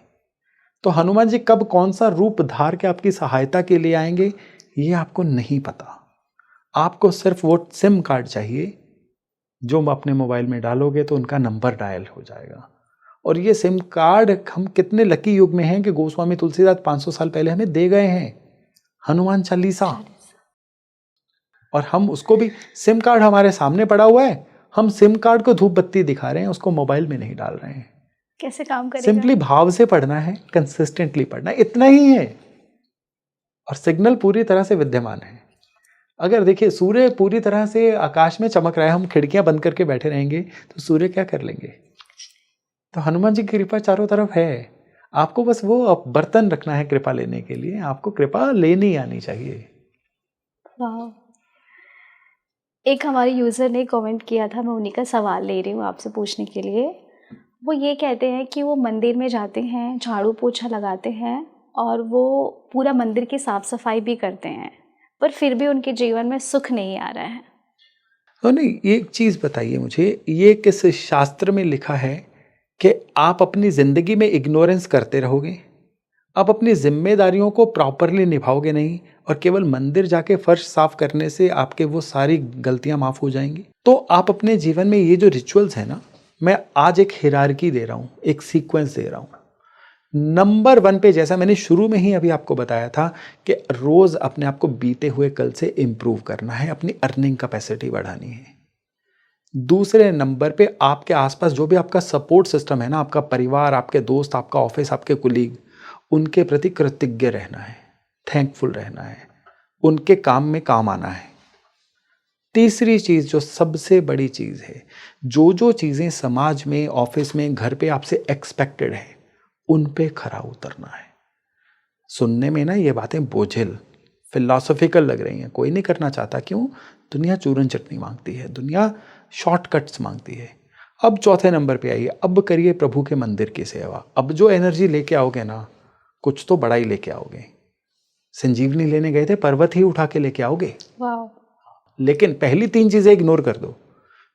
तो हनुमान जी कब कौन सा रूप धार के आपकी सहायता के लिए आएंगे ये आपको नहीं पता। आपको सिर्फ वो सिम कार्ड चाहिए जो अपने मोबाइल में डालोगे तो उनका नंबर डायल हो जाएगा। और ये सिम कार्ड हम कितने लकी युग में हैं कि गोस्वामी तुलसीदास 500 साल पहले हमें दे गए हैं, हनुमान चालीसा। और हम उसको भी, सिम कार्ड हमारे सामने पड़ा हुआ है, हम सिम कार्ड को धूप बत्ती दिखा रहे हैं, उसको मोबाइल में नहीं डाल रहे हैं। कैसे काम करेगा? सिंपली भाव से पढ़ना है, कंसिस्टेंटली पढ़ना है, इतना ही है। और सिग्नल पूरी तरह से विद्यमान है। अगर देखिए सूर्य पूरी तरह से आकाश में चमक रहा है, हम खिड़कियां बंद करके बैठे रहेंगे तो सूर्य क्या कर लेंगे? तो हनुमान जी की कृपा चारों तरफ है। आपको बस वो बर्तन रखना है कृपा लेने के लिए, आपको कृपा लेनी आनी चाहिए। वाह। एक हमारे यूज़र ने कमेंट किया था, मैं उन्हीं का सवाल ले रही हूँ आपसे पूछने के लिए। वो ये कहते हैं कि वो मंदिर में जाते हैं, झाड़ू पोछा लगाते हैं और वो पूरा मंदिर की साफ सफाई भी करते हैं, पर फिर भी उनके जीवन में सुख नहीं आ रहा है। तो नहीं, एक चीज़ बताइए मुझे, ये किस शास्त्र में लिखा है कि आप अपनी ज़िंदगी में इग्नोरेंस करते रहोगे, आप अपनी जिम्मेदारियों को प्रॉपरली निभाओगे नहीं, और केवल मंदिर जाके फर्श साफ करने से आपके वो सारी गलतियां माफ हो जाएंगी? तो आप अपने जीवन में ये जो रिचुअल्स है ना, मैं आज एक हिरार्की दे रहा हूँ, एक सीक्वेंस दे रहा हूँ। नंबर 1 पे, जैसा मैंने शुरू में ही अभी आपको बताया था कि रोज अपने आप को बीते हुए कल से इंप्रूव करना है, अपनी अर्निंग कैपेसिटी बढ़ानी है। दूसरे नंबर पे आपके आसपास जो भी आपका सपोर्ट सिस्टम है ना, आपका परिवार, आपके दोस्त, आपका ऑफिस, आपके कुलीग, उनके प्रति कृतज्ञ रहना है, थैंकफुल रहना है, उनके काम में काम आना है। तीसरी चीज जो सबसे बड़ी चीज है, जो चीजें समाज में, ऑफिस में, घर पे आपसे एक्सपेक्टेड है, उन पे खरा उतरना है। सुनने में ना ये बातें बोझिल, फिलॉसफिकल लग रही हैं, कोई नहीं करना चाहता। क्यों? दुनिया चूरन चटनी मांगती है, दुनिया शॉर्टकट्स मांगती है। अब चौथे नंबर पे आइए, अब करिए प्रभु के मंदिर की सेवा। अब जो एनर्जी लेके आओगे ना, कुछ तो बड़ा ही लेके आओगे। संजीवनी लेने गए थे, पर्वत ही उठा के लेके आओगे। वाह। लेकिन पहली 3 चीजें इग्नोर कर दो,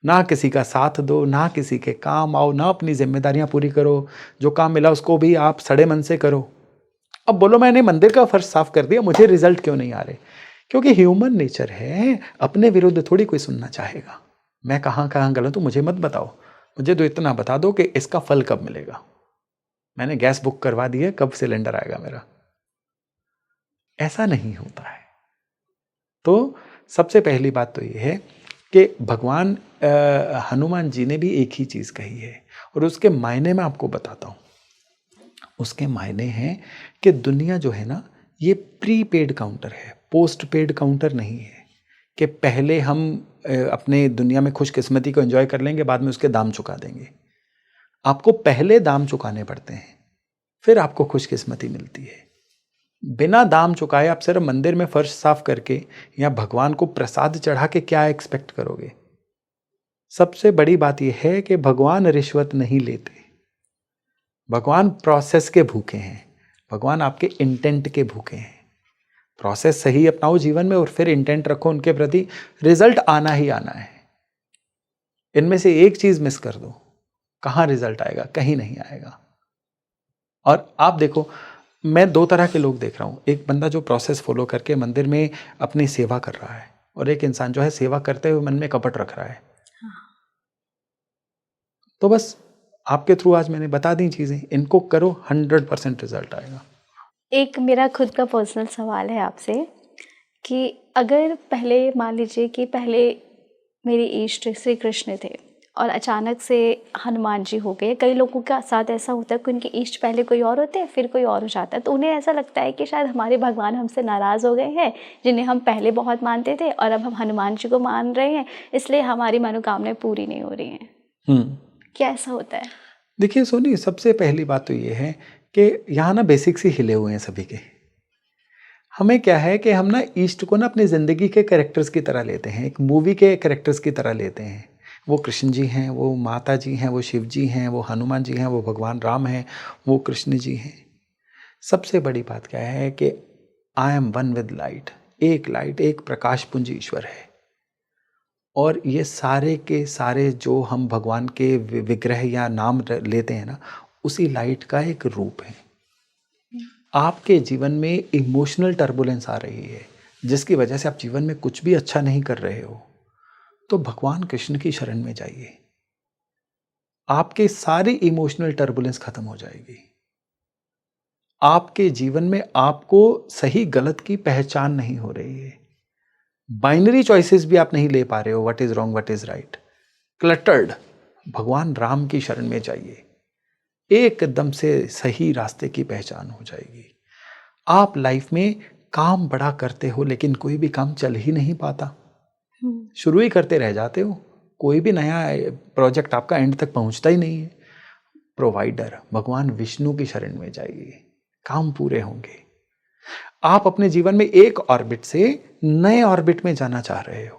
ना किसी का साथ दो, ना किसी के काम आओ, ना अपनी जिम्मेदारियां पूरी करो, जो काम मिला उसको भी आप सड़े मन से करो। अब बोलो मैंने मंदिर का फर्श साफ कर दिया, मुझे रिजल्ट क्यों नहीं आ रहे? क्योंकि ह्यूमन नेचर है, अपने विरुद्ध थोड़ी कोई सुनना चाहेगा। मैं कहाँ कहाँ गलत हूँ मुझे मत बताओ, मुझे तो इतना बता दो कि इसका फल कब मिलेगा। मैंने गैस बुक करवा दी है, कब सिलेंडर आएगा मेरा? ऐसा नहीं होता है। तो सबसे पहली बात तो ये है कि भगवान हनुमान जी ने भी एक ही चीज कही है, और उसके मायने मैं आपको बताता हूं। उसके मायने हैं कि दुनिया जो है ना, ये प्रीपेड काउंटर है, पोस्ट पेड काउंटर नहीं है कि पहले हम अपने दुनिया में खुशकिस्मती को एंजॉय कर लेंगे, बाद में उसके दाम चुका देंगे। आपको पहले दाम चुकाने पड़ते हैं, फिर आपको खुशकिस्मती मिलती है। बिना दाम चुकाए आप सिर्फ मंदिर में फर्श साफ करके या भगवान को प्रसाद चढ़ा के क्या एक्सपेक्ट करोगे? सबसे बड़ी बात यह है कि भगवान रिश्वत नहीं लेते, भगवान प्रोसेस के भूखे हैं, भगवान आपके इंटेंट के भूखे हैं। प्रोसेस सही अपनाओ जीवन में और फिर इंटेंट रखो उनके प्रति, रिजल्ट आना ही आना है। इनमें से एक चीज मिस कर दो, कहां रिजल्ट आएगा? कहीं नहीं आएगा। और आप देखो, मैं 2 तरह के लोग देख रहा हूं, एक बंदा जो प्रोसेस फॉलो करके मंदिर में अपनी सेवा कर रहा है, और एक इंसान जो है सेवा करते हुए मन में कपट रख रहा है। तो बस आपके थ्रू आज मैंने बता दी चीजें, इनको करो, 100% रिजल्ट आएगा। एक मेरा खुद का पर्सनल सवाल है आपसे कि अगर पहले मान लीजिए कि पहले मेरे इष्ट श्री कृष्ण थे और अचानक से हनुमान जी हो गए। कई लोगों के साथ ऐसा होता है कि उनके इष्ट पहले कोई और होते हैं, फिर कोई और हो जाता है, तो उन्हें ऐसा लगता है कि शायद हमारे भगवान हमसे नाराज़ हो गए हैं, जिन्हें हम पहले बहुत मानते थे और अब हम हनुमान जी को मान रहे हैं, इसलिए हमारी मनोकामनाएं पूरी नहीं हो रही हैं। क्या ऐसा होता है? देखिए सोनी, सबसे पहली बात तो ये है कि यहाँ ना बेसिक्स ही हिले हुए हैं सभी के। हमें क्या है कि हम ना ईस्ट को ना अपनी ज़िंदगी के कैरेक्टर्स की तरह लेते हैं, एक मूवी के कैरेक्टर्स की तरह लेते हैं। वो कृष्ण जी हैं, वो माता जी हैं, वो शिव जी हैं, वो हनुमान जी हैं, वो भगवान राम हैं, वो कृष्ण जी हैं। सबसे बड़ी बात क्या है कि I am one with light, एक लाइट, एक प्रकाश पुंज ईश्वर है। और ये सारे के सारे जो हम भगवान के विग्रह या नाम लेते हैं ना, उसी लाइट का एक रूप है। आपके जीवन में इमोशनल टर्बुलेंस आ रही है जिसकी वजह से आप जीवन में कुछ भी अच्छा नहीं कर रहे हो, तो भगवान कृष्ण की शरण में जाइए, आपके सारी इमोशनल टर्बुलेंस खत्म हो जाएगी। आपके जीवन में आपको सही गलत की पहचान नहीं हो रही है, बाइनरी चॉइसेस भी आप नहीं ले पा रहे हो, what is wrong what is right, cluttered. भगवान राम की शरण में जाइए, एकदम से सही रास्ते की पहचान हो जाएगी। आप लाइफ में काम बड़ा करते हो लेकिन कोई भी काम चल ही नहीं पाता, शुरू ही करते रह जाते हो, कोई भी नया प्रोजेक्ट आपका एंड तक पहुंचता ही नहीं है। प्रोवाइडर भगवान विष्णु की शरण में जाइए, काम पूरे होंगे। आप अपने जीवन में एक ऑर्बिट से नए ऑर्बिट में जाना चाह रहे हो,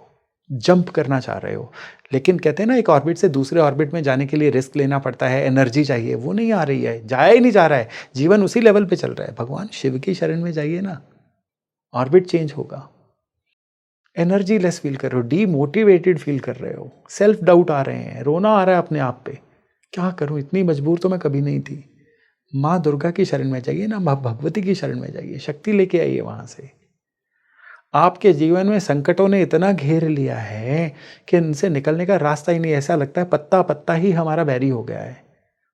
जंप करना चाह रहे हो, लेकिन कहते हैं ना एक ऑर्बिट से दूसरे ऑर्बिट में जाने के लिए रिस्क लेना पड़ता है, एनर्जी चाहिए, वो नहीं आ रही है, जाया ही नहीं जा रहा है, जीवन उसी लेवल पे चल रहा है। भगवान शिव की शरण में जाइए ना, ऑर्बिट चेंज होगा। एनर्जी लेस फील कर रहे हो, डीमोटिवेटेड फील कर रहे हो, सेल्फ डाउट आ रहे हैं, रोना आ रहा है अपने आप पे, क्या करूं, इतनी मजबूर तो मैं कभी नहीं थी। माँ दुर्गा की शरण में जाइए ना, माँ भगवती की शरण में जाइए, शक्ति लेके आइए वहां से। आपके जीवन में संकटों ने इतना घेर लिया है कि इनसे निकलने का रास्ता ही नहीं, ऐसा लगता है पत्ता पत्ता ही हमारा बैरी हो गया है,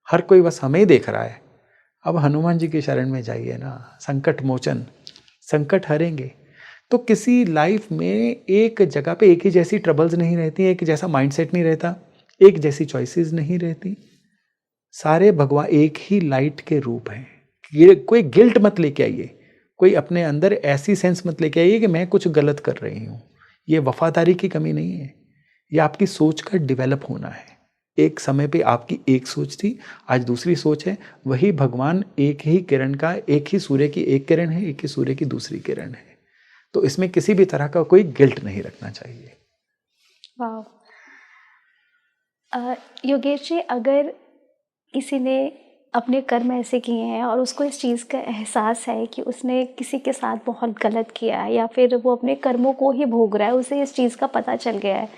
हर कोई बस हमें ही देख रहा है। अब हनुमान जी की शरण में जाइए ना, संकट मोचन, संकट हरेंगे। तो किसी लाइफ में एक जगह पे एक ही जैसी ट्रबल्स नहीं रहती, एक जैसा माइंडसेट नहीं रहता, एक जैसी चॉइसेस नहीं रहती, सारे भगवान एक ही लाइट के रूप हैं। कोई गिल्ट मत लेके आइए, कोई अपने अंदर ऐसी सेंस मत लेके आइए कि मैं कुछ गलत कर रही हूँ। ये वफादारी की कमी नहीं है, ये आपकी सोच का डेवलप होना है। एक समय पे आपकी एक सोच थी, आज दूसरी सोच है। वही भगवान एक ही किरण का, एक ही सूर्य की एक किरण है, एक ही सूर्य की दूसरी किरण है। तो इसमें किसी भी तरह का कोई गिल्ट नहीं रखना चाहिए। वाह। योगेश जी, अगर किसी ने अपने कर्म ऐसे किए हैं और उसको इस चीज़ का एहसास है कि उसने किसी के साथ बहुत गलत किया है या फिर वो अपने कर्मों को ही भोग रहा है, उसे इस चीज़ का पता चल गया है,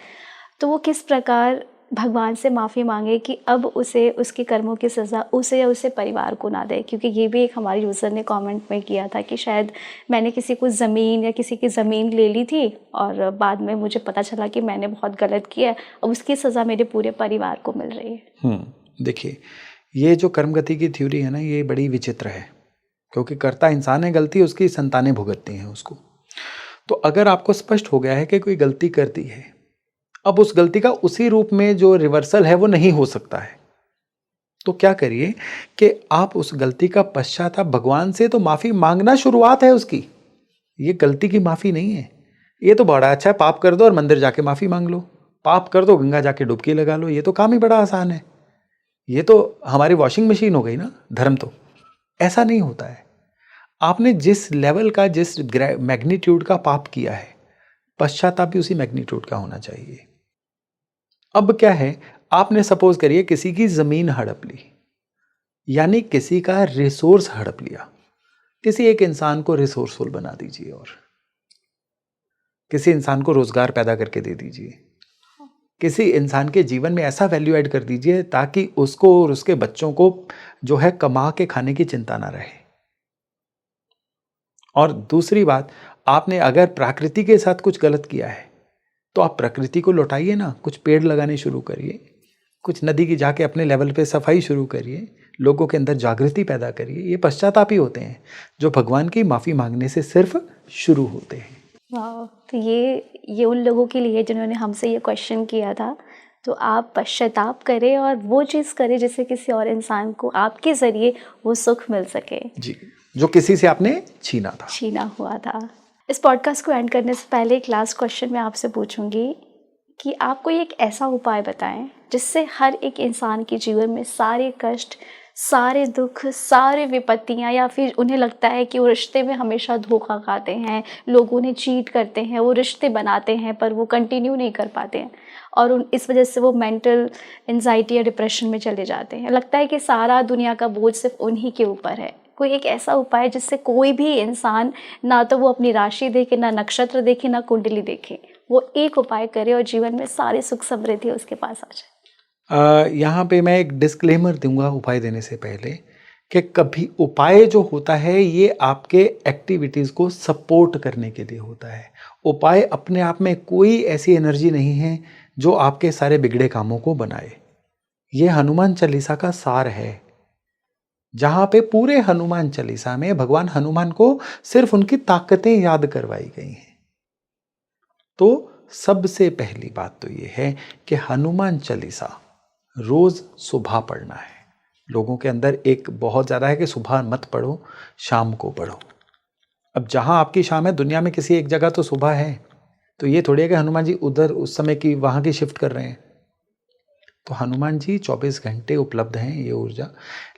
तो वो किस प्रकार भगवान से माफ़ी मांगे कि अब उसे उसके कर्मों की सज़ा उसे या उसके परिवार को ना दे? क्योंकि ये भी एक हमारे यूज़र ने कमेंट में किया था कि शायद मैंने किसी को ज़मीन या किसी की ज़मीन ले ली थी और बाद में मुझे पता चला कि मैंने बहुत गलत किया है, अब उसकी सज़ा मेरे पूरे परिवार को मिल रही है। देखिए, ये जो कर्मगति की थ्योरी है ना, ये बड़ी विचित्र है, क्योंकि करता इंसान है गलती, उसकी संतानें भुगतती हैं उसको। तो अगर आपको स्पष्ट हो गया है कि कोई गलती करती है, अब उस गलती का उसी रूप में जो रिवर्सल है वो नहीं हो सकता है, तो क्या करिए कि आप उस गलती का पश्चाताप भगवान से तो माफी मांगना शुरुआत है उसकी, ये गलती की माफी नहीं है। ये तो बड़ा अच्छा है, पाप कर दो और मंदिर जाके माफी मांग लो, पाप कर दो गंगा जाके डुबकी लगा लो, ये तो काम ही बड़ा आसान है। ये तो हमारी वॉशिंग मशीन हो गई ना धर्म। तो ऐसा नहीं होता है। आपने जिस लेवल का, जिस मैग्नीट्यूड का पाप किया है, पश्चाताप भी उसी मैग्नीट्यूड का होना चाहिए। अब क्या है, आपने सपोज करिए किसी की जमीन हड़प ली, यानी किसी का रिसोर्स हड़प लिया। किसी एक इंसान को रिसोर्सफुल बना दीजिए और किसी इंसान को रोजगार पैदा करके दे दीजिए, किसी इंसान के जीवन में ऐसा वैल्यू ऐड कर दीजिए ताकि उसको और उसके बच्चों को जो है कमा के खाने की चिंता ना रहे। और दूसरी बात, आपने अगर प्रकृति के साथ कुछ गलत किया है तो आप प्रकृति को लौटाइए ना, कुछ पेड़ लगाने शुरू करिए, कुछ नदी की जाके अपने लेवल पे सफाई शुरू करिए, लोगों के अंदर जागृति पैदा करिए। ये पश्चाताप ही होते हैं जो भगवान की माफ़ी मांगने से सिर्फ शुरू होते हैं। वाह, तो ये उन लोगों के लिए जिन्होंने हमसे ये क्वेश्चन किया था। तो आप पश्चाताप करें और वो चीज़ करें जिससे किसी और इंसान को आपके ज़रिए वो सुख मिल सके जी, जो किसी से आपने छीना हुआ था। इस पॉडकास्ट को एंड करने से पहले एक लास्ट क्वेश्चन मैं आपसे पूछूंगी कि आप कोई एक ऐसा उपाय बताएं जिससे हर एक इंसान के जीवन में सारे कष्ट, सारे दुख, सारे विपत्तियां, या फिर उन्हें लगता है कि वो रिश्ते में हमेशा धोखा खाते हैं, लोग उन्हें चीट करते हैं, वो रिश्ते बनाते हैं पर वो कंटिन्यू नहीं कर पाते हैं और इस वजह से वो मेंटल एंजाइटी या डिप्रेशन में चले जाते हैं। लगता है कि सारा दुनिया का बोझ सिर्फ उन्हीं के ऊपर है। कोई एक ऐसा उपाय जिससे कोई भी इंसान, ना तो वो अपनी राशि देखे, ना नक्षत्र देखे, ना कुंडली देखे, वो एक उपाय करे और जीवन में सारी सुख समृद्धि उसके पास आ जाए। यहाँ पे मैं एक डिस्क्लेमर दूंगा उपाय देने से पहले, कि कभी उपाय जो होता है ये आपके एक्टिविटीज़ को सपोर्ट करने के लिए होता है। उपाय अपने आप में कोई ऐसी एनर्जी नहीं है जो आपके सारे बिगड़े कामों को बनाए। ये हनुमान चालीसा का सार है, जहां पे पूरे हनुमान चालीसा में भगवान हनुमान को सिर्फ उनकी ताकतें याद करवाई गई हैं। तो सबसे पहली बात तो ये है कि हनुमान चालीसा रोज सुबह पढ़ना है। लोगों के अंदर एक बहुत ज़्यादा है कि सुबह मत पढ़ो, शाम को पढ़ो। अब जहां आपकी शाम है, दुनिया में किसी एक जगह तो सुबह है, तो ये थोड़ी है कि हनुमान जी उधर उस समय की वहां की शिफ्ट कर रहे हैं। तो हनुमान जी 24 घंटे उपलब्ध हैं ये ऊर्जा।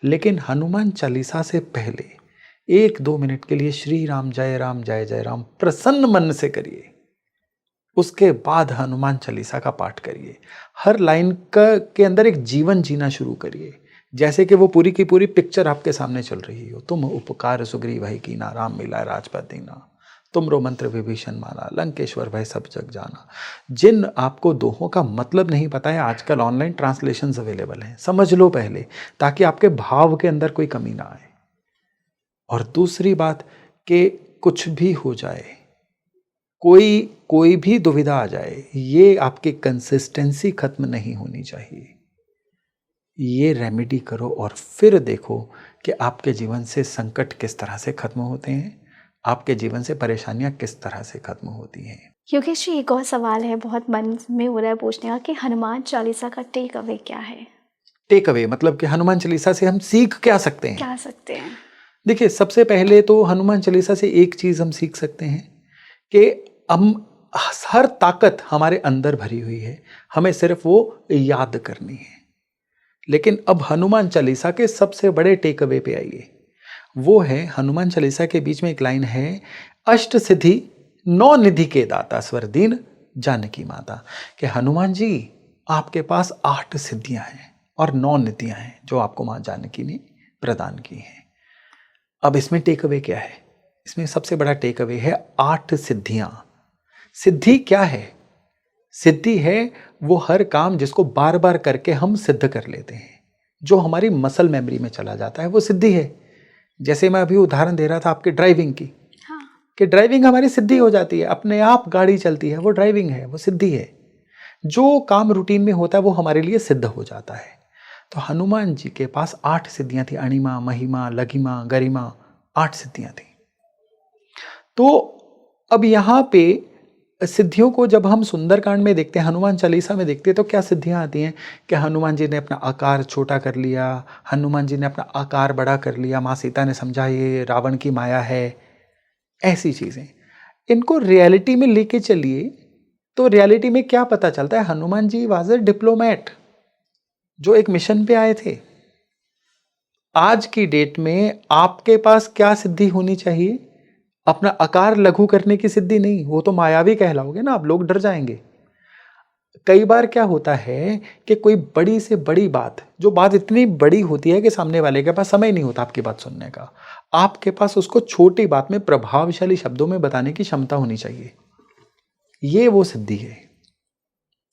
लेकिन हनुमान चालीसा से पहले 1-2 मिनट के लिए श्री राम जय राम प्रसन्न मन से करिए। उसके बाद हनुमान चालीसा का पाठ करिए। हर लाइन के अंदर एक जीवन जीना शुरू करिए, जैसे कि वो पूरी की पूरी पिक्चर आपके सामने चल रही हो। तुम उपकार सुग्रीव है कीना, राम मिलाए राजपद दीना, तुमरो मंत्र विभीषण माना, लंकेश्वर भय सब जग जाना। जिन आपको दोहों का मतलब नहीं पता है, आजकल ऑनलाइन ट्रांसलेशंस अवेलेबल हैं, समझ लो पहले, ताकि आपके भाव के अंदर कोई कमी ना आए। और दूसरी बात कि कुछ भी हो जाए, कोई भी दुविधा आ जाए, ये आपकी कंसिस्टेंसी खत्म नहीं होनी चाहिए। ये रेमेडी करो और फिर देखो कि आपके जीवन से संकट किस तरह से खत्म होते हैं, आपके जीवन से परेशानियां किस तरह से खत्म होती हैं। योगेश जी, एक और सवाल है, बहुत मन में हो रहा है पूछने का, कि हनुमान चालीसा का टेक अवे क्या है? टेक अवे मतलब कि हनुमान चालीसा से हम सीख क्या सकते हैं? क्या सकते हैं? देखिए, सबसे पहले तो हनुमान चालीसा से एक चीज हम सीख सकते हैं कि हम हर ताकत हमारे अंदर भरी हुई है, हमें सिर्फ वो याद करनी है। लेकिन अब हनुमान चालीसा के सबसे बड़े टेक अवे पे आइए। वो है, हनुमान चालीसा के बीच में एक लाइन है, अष्ट सिद्धि 9 निधि के दाता स्वर दीन जानकी माता। कि हनुमान जी, आपके पास 8 सिद्धियां हैं और 9 निधियां हैं जो आपको मां जानकी ने प्रदान की हैं। अब इसमें टेक अवे क्या है? इसमें सबसे बड़ा टेक अवे है 8 सिद्धियां। सिद्धि क्या है? सिद्धि है वो हर काम जिसको बार बार करके हम सिद्ध कर लेते हैं, जो हमारी मसल मेमोरी में चला जाता है, वो सिद्धि है। जैसे मैं अभी उदाहरण दे रहा था आपके ड्राइविंग की, हाँ। कि ड्राइविंग हमारी सिद्धि हो जाती है, अपने आप गाड़ी चलती है, वो ड्राइविंग है, वो सिद्धि है। जो काम रूटीन में होता है वो हमारे लिए सिद्ध हो जाता है। तो हनुमान जी के पास 8 सिद्धियां थी, अणिमा, महिमा, लघिमा, गरिमा, 8 सिद्धियां थी। तो अब यहां पे सिद्धियों को जब हम सुंदरकांड में देखते हैं, हनुमान चालीसा में देखते हैं, तो क्या सिद्धियां आती हैं कि हनुमान जी ने अपना आकार छोटा कर लिया, हनुमान जी ने अपना आकार बड़ा कर लिया, माँ सीता ने समझा ये रावण की माया है, ऐसी चीजें। इनको रियलिटी में लेके चलिए तो रियलिटी में क्या पता चलता है? Hanuman ji was a diplomat, जो एक मिशन पे आए थे। आज की डेट में आपके पास क्या सिद्धि होनी चाहिए? अपना आकार लघु करने की सिद्धि नहीं, वो तो मायावी कहलाओगे ना, आप लोग डर जाएंगे। कई बार क्या होता है कि कोई बड़ी से बड़ी बात, जो बात इतनी बड़ी होती है कि सामने वाले के पास समय नहीं होता आपकी बात सुनने का, आपके पास उसको छोटी बात में प्रभावशाली शब्दों में बताने की क्षमता होनी चाहिए। ये वो सिद्धि है,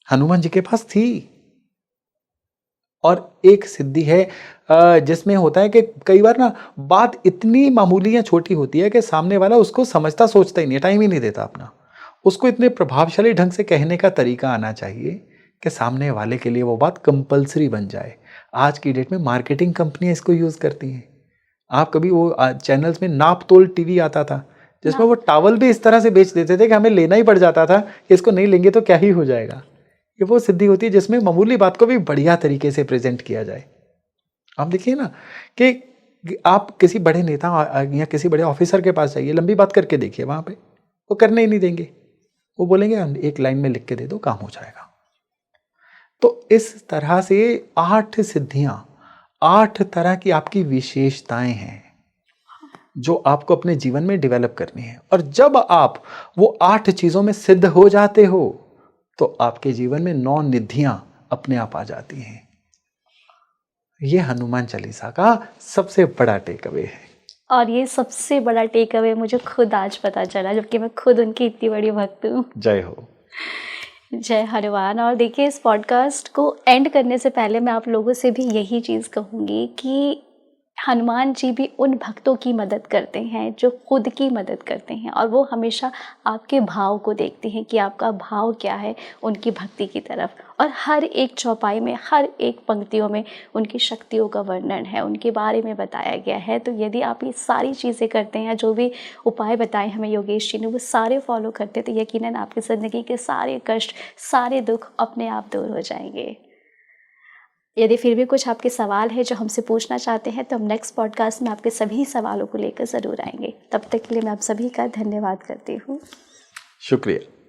हनुमान जी के पास थी। और एक सिद्धि है जिसमें होता है कि कई बार ना बात इतनी मामूली या छोटी होती है कि सामने वाला उसको समझता सोचता ही नहीं, टाइम ही नहीं देता अपना। उसको इतने प्रभावशाली ढंग से कहने का तरीका आना चाहिए कि सामने वाले के लिए वो बात कंपलसरी बन जाए। आज की डेट में मार्केटिंग कंपनियां इसको यूज करती हैं। आप कभी वो चैनल्स में नाप तोल टीवी आता था, जिसमें वो टावल भी इस तरह से बेच देते थे कि हमें लेना ही पड़ जाता था कि इसको नहीं लेंगे तो क्या ही हो जाएगा। ये वो सिद्धि होती है जिसमें मामूली बात को भी बढ़िया तरीके से प्रेजेंट किया जाए। आप देखिए ना कि आप किसी बड़े नेता या किसी बड़े ऑफिसर के पास जाइए, लंबी बात करके देखिए, वहां पे वो करने ही नहीं देंगे। वो बोलेंगे एक लाइन में लिख के दे दो, काम हो जाएगा। तो इस तरह से 8 सिद्धियां, 8 तरह की आपकी विशेषताएं हैं जो आपको अपने जीवन में डेवलप करनी है। और जब आप वो 8 चीजों में सिद्ध हो जाते हो तो आपके जीवन में 9 निधियां अपने आप आ जाती हैं। यह हनुमान चालीसा का सबसे बड़ा टेक अवे है। और ये सबसे बड़ा टेक अवे मुझे खुद आज पता चला, जबकि मैं खुद उनकी इतनी बड़ी भक्त हूँ। जय हो। जय हनुमान। और देखिए, इस पॉडकास्ट को एंड करने से पहले मैं आप लोगों से भी यही चीज़ कहूँगी कि हनुमान जी भी उन भक्तों की मदद करते हैं जो खुद की मदद करते हैं, और वो हमेशा आपके भाव को देखते हैं कि आपका भाव क्या है उनकी भक्ति की तरफ। और हर एक चौपाई में, हर एक पंक्तियों में उनकी शक्तियों का वर्णन है, उनके बारे में बताया गया है। तो यदि आप ये सारी चीज़ें करते हैं, जो भी उपाय बताए हमें योगेश जी ने, वो सारे फॉलो करते, तो यकीनन आपकी ज़िंदगी के सारे कष्ट, सारे दुख अपने आप दूर हो जाएंगे। यदि फिर भी कुछ आपके सवाल है जो हमसे पूछना चाहते हैं, तो हम नेक्स्ट पॉडकास्ट में आपके सभी सवालों को लेकर ज़रूर आएंगे। तब तक के लिए मैं आप सभी का धन्यवाद करती हूँ। शुक्रिया।